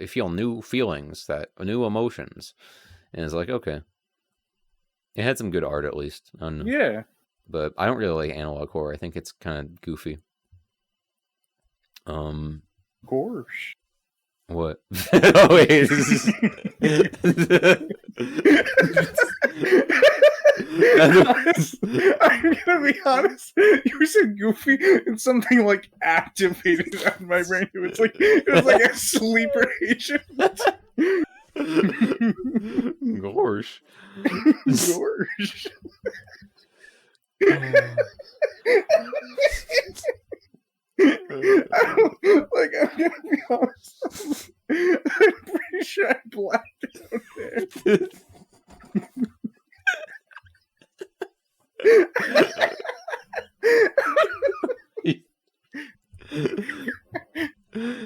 feel new feelings, new emotions, and it's like, okay. It had some good art, at least. I don't know. Yeah. But I don't really like analog horror. I think it's kind of goofy. Gosh. What? Oh, wait. I'm gonna be honest. You said goofy, and something like activated on my brain. It was like a sleeper agent. Gosh. Gosh. I'm gonna be honest. I'm pretty sure I blacked out there.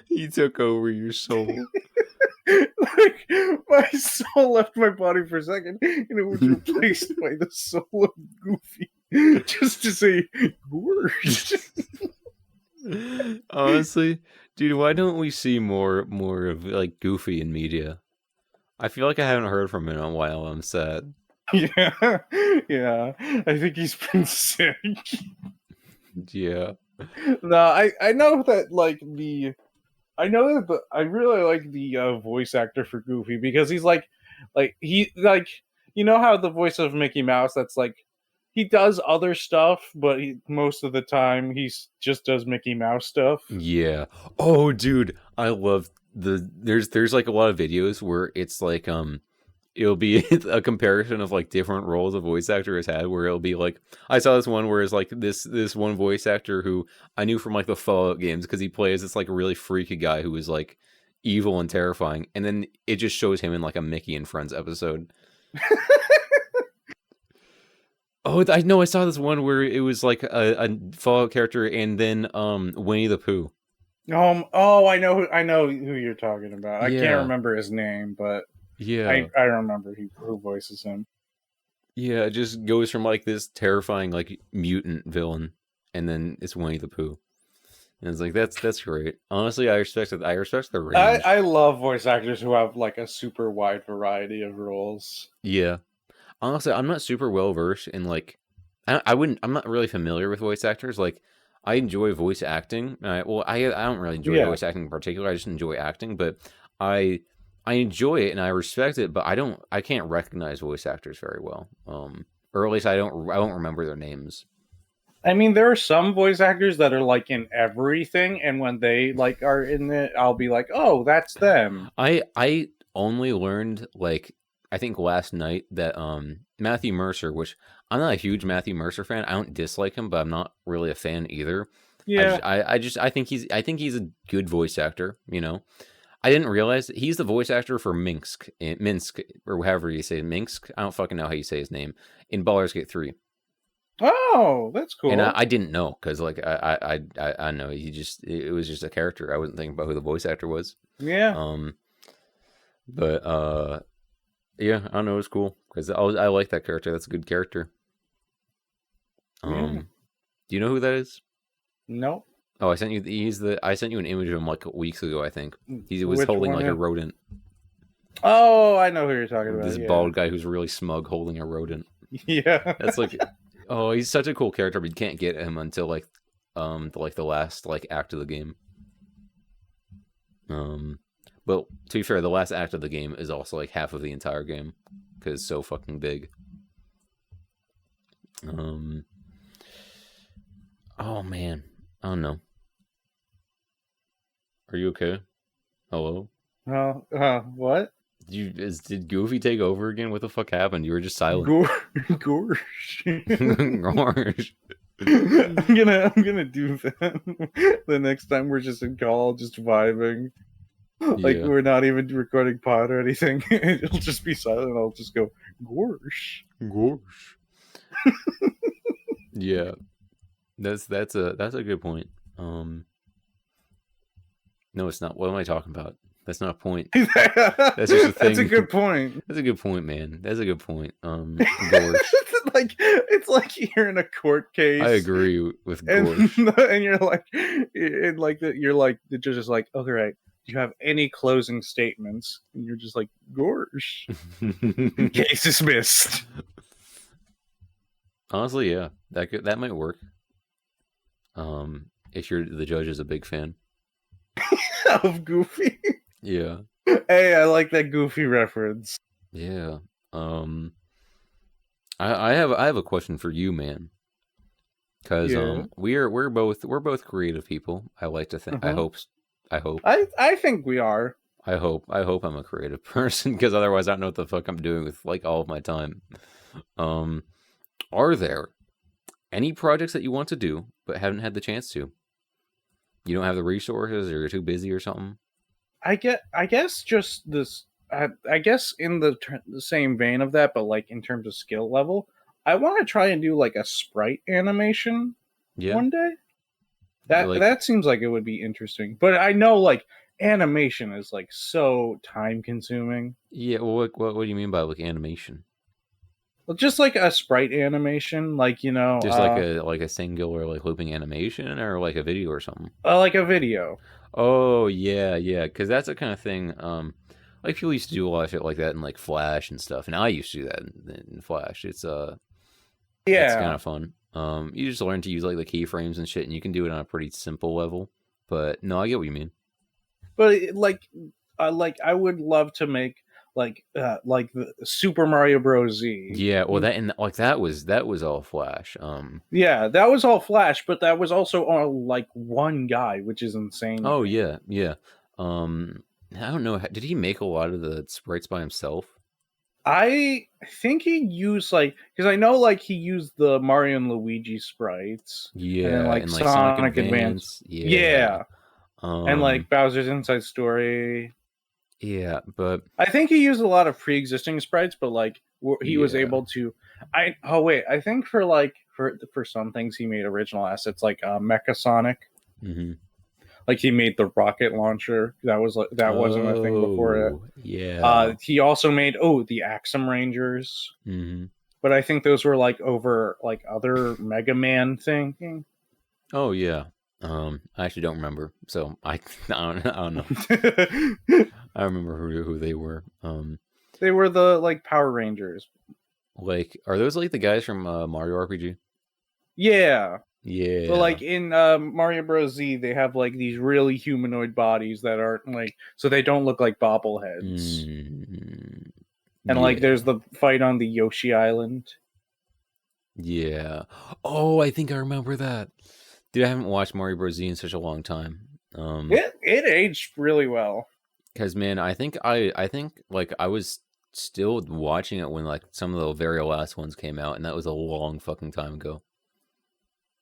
He took over your soul. Like my soul left my body for a second, and it was replaced by the soul of Goofy, just to say "Gorge." Honestly, dude, why don't we see more of like Goofy in media? I feel like I haven't heard from him in a while. I'm sad. Yeah. I think he's been sick. Yeah. No, I know that I really like the voice actor for Goofy, because he's you know how the voice of Mickey Mouse, that's like he does other stuff, but most of the time he just does Mickey Mouse stuff. Yeah. Oh, dude, I love there's like a lot of videos where it's like it'll be a comparison of like different roles a voice actor has had, where it'll be like, I saw this one where it's like this one voice actor who I knew from like the Fallout games, because he plays this like really freaky guy who is like evil and terrifying, and then it just shows him in like a Mickey and Friends episode. Oh, I know, I saw this one where it was like a Fallout character and then Winnie the Pooh. I know who you're talking about. I Yeah. can't remember his name, but Yeah, I remember who voices him. yeah, it just goes from like this terrifying like mutant villain, and then it's Winnie the Pooh, and it's like that's great. Honestly, I respect it. I respect the range. I love voice actors who have like a super wide variety of roles. Yeah, honestly, I'm not super well versed in like, I'm not really familiar with voice actors. Like, I enjoy voice acting. I don't really enjoy voice acting in particular. I just enjoy acting, but I enjoy it and I respect it, but I can't recognize voice actors very well. Or at least I won't remember their names. I mean, there are some voice actors that are like in everything, and when they like are in it, I'll be like, "Oh, that's them." I only learned like, I think last night, that Matthew Mercer, which I'm not a huge Matthew Mercer fan. I don't dislike him, but I'm not really a fan either. Yeah. I think he's a good voice actor. You know, I didn't realize that he's the voice actor for Minsk, or however you say it, Minsk. I don't fucking know how you say his name in Baldur's Gate 3. Oh, that's cool. And I didn't know because like I know it was just a character. I wasn't thinking about who the voice actor was. Yeah. But yeah, I don't know. It's cool because I like that character. That's a good character. Yeah. Do you know who that is? Nope. Oh, I sent you an image of him like weeks ago. I think he was Which holding one like a is- rodent. Oh, I know who you're talking about. This Yeah. bald guy who's really smug holding a rodent. Yeah. That's like, oh, he's such a cool character, but you can't get him until like the last like act of the game. But to be fair, the last act of the game is also like half of the entire game because it's so fucking big. Oh man, I don't know. Are you okay? Hello? What? Did Goofy take over again? What the fuck happened? You were just silent. Gorsh. Gosh. I'm gonna do that the next time we're just in call, just vibing. Like Yeah. we're not even recording pod or anything. It'll just be silent. I'll just go gorsh. Gosh. Yeah. That's a good point. No, it's not. What am I talking about? That's not a point. That's just a thing. That's a good point. That's a good point, man. That's a good point. Gorsh. It's like you're in a court case. I agree with And, Gorsh. and you're like, the judge is like, okay, right. Do you have any closing statements? And you're just like, gorsh. Case dismissed. Honestly, yeah, that might work. If the judge is a big fan. Of Goofy. Yeah. Hey, I like that Goofy reference. Yeah. I have a question for you, man. Because Yeah. we're both creative people. I like to think. Uh-huh. I hope. I think we are. I hope I'm a creative person because otherwise I don't know what the fuck I'm doing with like all of my time. Are there any projects that you want to do but haven't had the chance to? You don't have the resources, or you're too busy, or something. I guess just this. I guess in the same vein of that, but like in terms of skill level, I want to try and do like a sprite animation Yeah. one day. That seems like it would be interesting. But I know like animation is like so time consuming. Yeah. Well, what do you mean by like animation? Well, just like a sprite animation, like Just like a singular like looping animation, or like a video or something. like a video. Oh yeah, because that's the kind of thing. Like people used to do a lot of shit like that in like Flash and stuff, and I used to do that in Flash. It's kind of fun. You just learn to use like the keyframes and shit, and you can do it on a pretty simple level. But no, I get what you mean. But like I would love to make like the Super Mario Bros. Z. Yeah, well, that was all Flash. Yeah, that was all Flash, but that was also all like one guy, which is insane. Oh yeah. I don't know. Did he make a lot of the sprites by himself? I think he used because I know he used the Mario and Luigi sprites. Yeah, and Sonic Advance. Yeah. And Bowser's Inside Story. Yeah, but I think he used a lot of pre-existing sprites, but he was able to. I think for some things he made original assets like Mecha Sonic. Mm-hmm. Like he made the rocket launcher. That wasn't a thing before it. Yeah. He also made the Axum Rangers. Mm-hmm. But I think those were over other Mega Man thing. Oh yeah. I actually don't remember. So I don't know. I remember who they were. They were the Power Rangers. Are those the guys from Mario RPG? Yeah. Yeah. But in Mario Bros. Z, they have these really humanoid bodies that aren't so they don't look like bobbleheads. And there's the fight on the Yoshi Island. Yeah. Oh, I think I remember that. Dude, I haven't watched Mario Bros. Z in such a long time. It aged really well. Because man, I think I was still watching it when like some of the very last ones came out, and that was a long fucking time ago.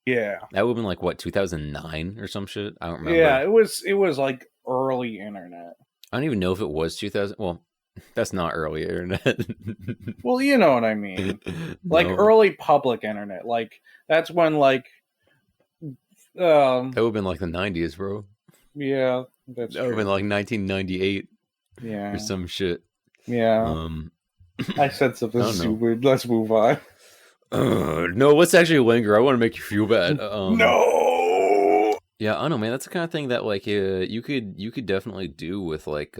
Yeah. That would have been like what, 2009 or some shit. I don't remember. Yeah, it was like early internet. I don't even know if it was 2000. Well, that's not early internet. Well, you know what I mean. Like No. early public internet. Like that's when like That would have been like the 90s, bro. yeah, that's That would have been true. like 1998 Yeah. or some shit. Yeah. I said something I don't know. stupid. Let's move on. No, let's actually linger. I want to make you feel bad. No. Yeah, I don't know, man. That's the kind of thing that like you could definitely do with like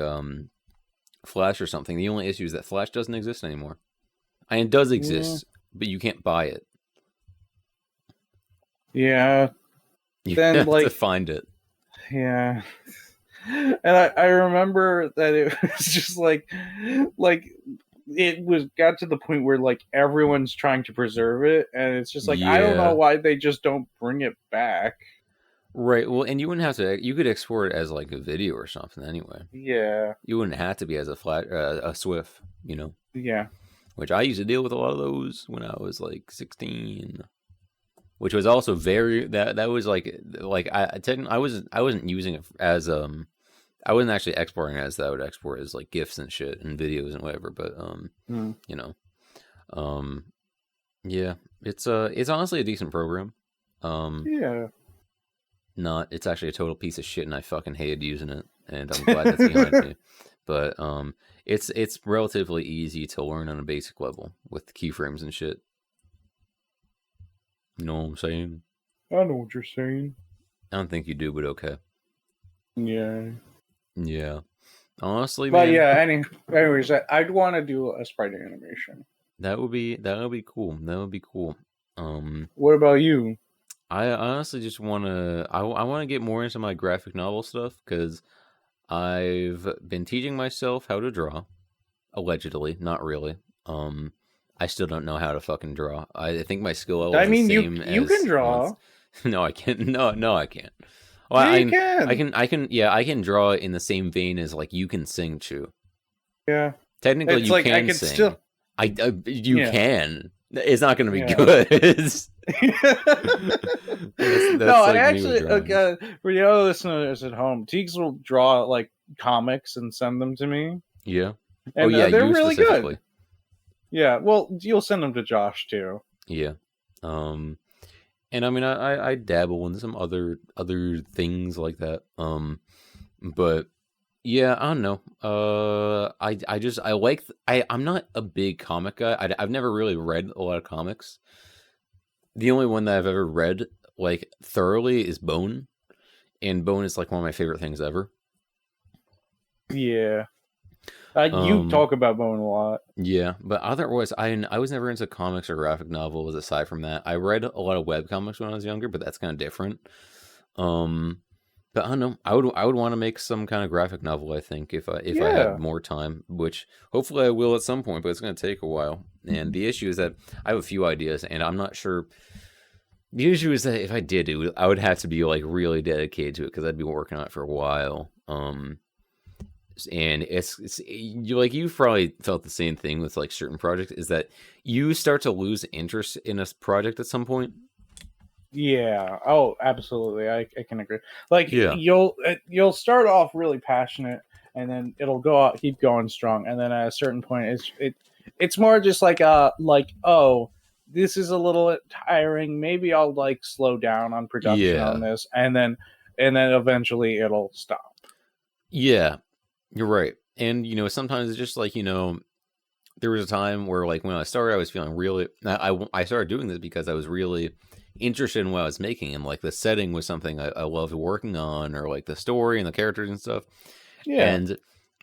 Flash or something. The only issue is that Flash doesn't exist anymore. I mean, it does exist, but you can't buy it. Yeah. You Then, have like- to find it. Yeah. And I remember that it was just like it was got to the point where like everyone's trying to preserve it, and it's just like I don't Yeah. know why they just don't bring it back. Right. Well, and you wouldn't have to. You could export it as like a video or something anyway. Yeah. You wouldn't have to be as a flat a Swift, you know. Yeah. Which I used to deal with a lot of those when I was like 16. Which was also very that was like I wasn't using it as I wasn't actually exporting it as that. I would export as like GIFs and shit and videos and whatever. But you know, yeah, it's honestly a decent program. Yeah. It's actually a total piece of shit, and I fucking hated using it, and I'm glad that's behind me. But it's relatively easy to learn on a basic level with keyframes and shit. You know what I'm saying? I know what you're saying. I don't think you do, but okay. Yeah. Yeah. Honestly, But man. yeah, anyways, I'd want to do a sprite animation. That would be cool. That would be cool. What about you? I honestly just want to I want to get more into my graphic novel stuff because I've been teaching myself how to draw, allegedly, not really. I still don't know how to fucking draw. I think my skill level is I mean, the you same can draw. No, I can't. No, I can't. Well, Yeah, you can. I can. Yeah, I can draw in the same vein as like you can sing, Chew. Yeah. Technically, It's you like, I can could sing. still- You Yeah. can. It's not going to be Yeah. good. That's no, like I me with actually, drawings. for the other listeners at home, Teeks will draw like comics and send them to me. Yeah. And Oh yeah, they're you really specifically. good. Yeah, well, you'll send them to Josh too. Yeah. And I mean, I dabble in some other things like that. But yeah, I don't know. I'm not a big comic guy. I've never really read a lot of comics. The only one that I've ever read like thoroughly is Bone, and Bone is like one of my favorite things ever. Yeah. You talk about Bone a lot. Yeah, but otherwise, I was never into comics or graphic novels. Aside from that, I read a lot of web comics when I was younger, but that's kind of different. But I don't know. I would want to make some kind of graphic novel. I think if I had more time, which hopefully I will at some point, but it's going to take a while. And the issue is that I have a few ideas, and I'm not sure. The issue is that if I did it, I would have to be like really dedicated to it because I'd be working on it for a while. And it's you probably felt the same thing with like certain projects, is that you start to lose interest in a project at some point. Yeah. Oh, absolutely. I can agree. Like, Yeah. you'll start off really passionate, and then it'll keep going strong, and then at a certain point, it's more just like oh, this is a little tiring. Maybe I'll like slow down on production on this, and then eventually it'll stop. Yeah, you're right. And sometimes it's just like there was a time where like when I started, I was feeling really. I started doing this because I was really interested in what I was making, and like the setting was something I loved working on, or like the story and the characters and stuff. Yeah. And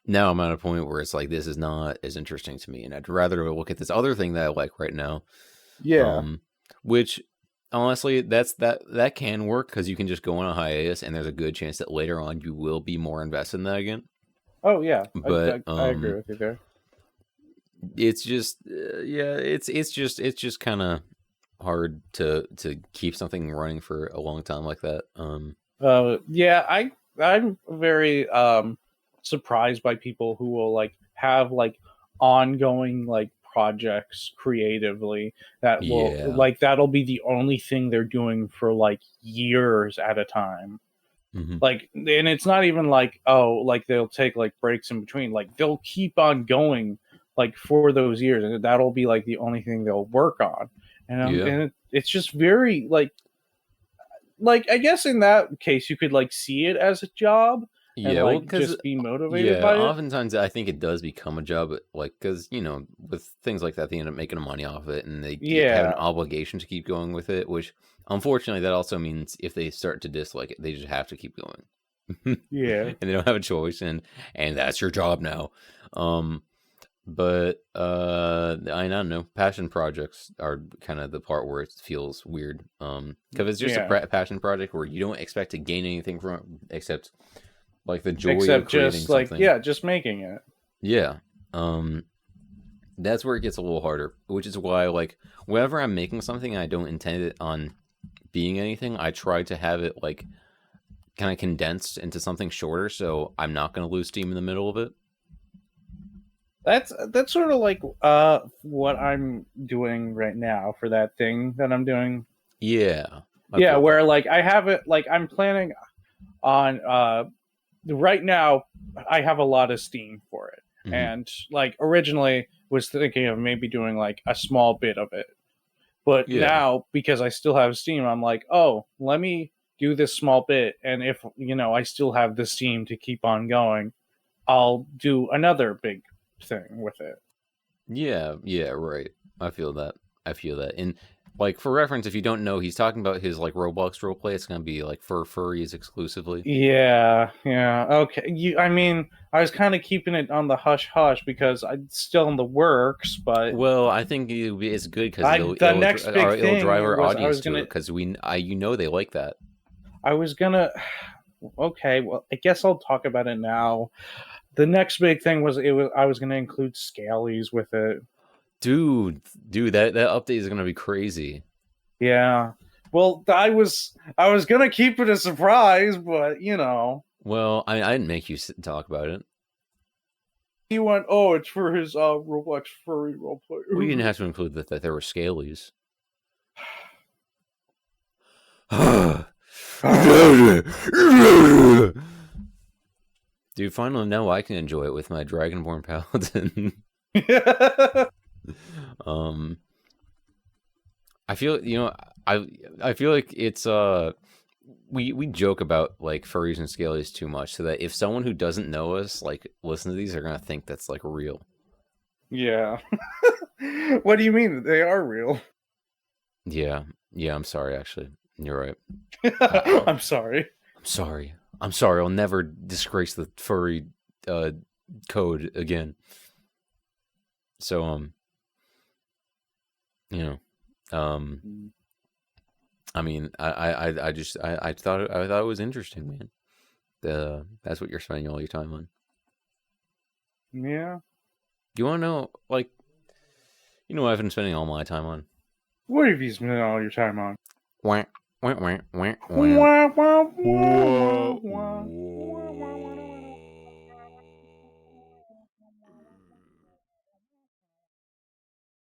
now I'm at a point where it's like this is not as interesting to me, and I'd rather look at this other thing that I like right now. Yeah. Which honestly, that can work because you can just go on a hiatus, and there's a good chance that later on you will be more invested in that again. Oh yeah, But I agree with you there. It's just it's just kind of hard to keep something running for a long time like that. Yeah, I'm very surprised by people who will like have like ongoing like projects creatively that will Yeah. like that'll be the only thing they're doing for like years at a time. Mm-hmm. Like, and it's not even like, oh, like they'll take like breaks in between. Like they'll keep on going like for those years, and that'll be like the only thing they'll work on. Yeah. And it's just very like I guess in that case you could like see it as a job and Yeah, well, like because just be motivated by it. oftentimes I think it does become a job, like because with things like that, they end up making money off of it, and they have an Yeah, obligation to keep going with it. Which, unfortunately, that also means if they start to dislike it, they just have to keep going, yeah, and they don't have a choice, and that's your job now. But I don't know. Passion projects are kind of the part where it feels weird. Because it's just yeah. a passion project where you don't expect to gain anything from it except like the joy of Except creating just like something. yeah, just making it. Yeah. That's where it gets a little harder, which is why like whenever I'm making something and I don't intend it on being anything, I try to have it like kind of condensed into something shorter so I'm not going to lose steam in the middle of it. That's sort of like what I'm doing right now for that thing that I'm doing. Yeah. Yeah, where like I have it like I'm planning on right now I have a lot of steam for it. Mm-hmm. And like originally was thinking of maybe doing like a small bit of it. But now because I still have steam, I'm like, "Oh, let me do this small bit and if, I still have the steam to keep on going, I'll do another big thing with it." Yeah, right. I feel that. And like for reference, if you don't know, he's talking about his like Roblox roleplay. It's gonna be like for furries exclusively. Yeah. Okay. I mean, I was kind of keeping it on the hush hush because it's still in the works, but Well, I think it's good because the next big it'll thing drive our was audience to it because they like that. I was gonna. Okay, well, I guess I'll talk about it now. The next big thing was I was gonna include scalies with it. Dude, that update is gonna be crazy. Yeah. Well, I was gonna keep it a surprise, but Well, I didn't make you talk about it. He went, "Oh, it's for his Roblox furry roleplay." Well, you didn't have to include that there were scalies. Dude, finally now I can enjoy it with my Dragonborn Paladin. I feel I feel like it's we joke about like furries and scalies too much, so that if someone who doesn't know us like listen to these, they're gonna think that's like real. Yeah. What do you mean? They are real. Yeah, I'm sorry. Actually, you're right. I'm sorry. I'm sorry. I'll never disgrace the furry code again. So I mean, I just I thought it was interesting, man. That's what you're spending all your time on. Yeah. You want to know, like, what I've been spending all my time on? What have you spent all your time on? Wah, wah, wah, wah, wah.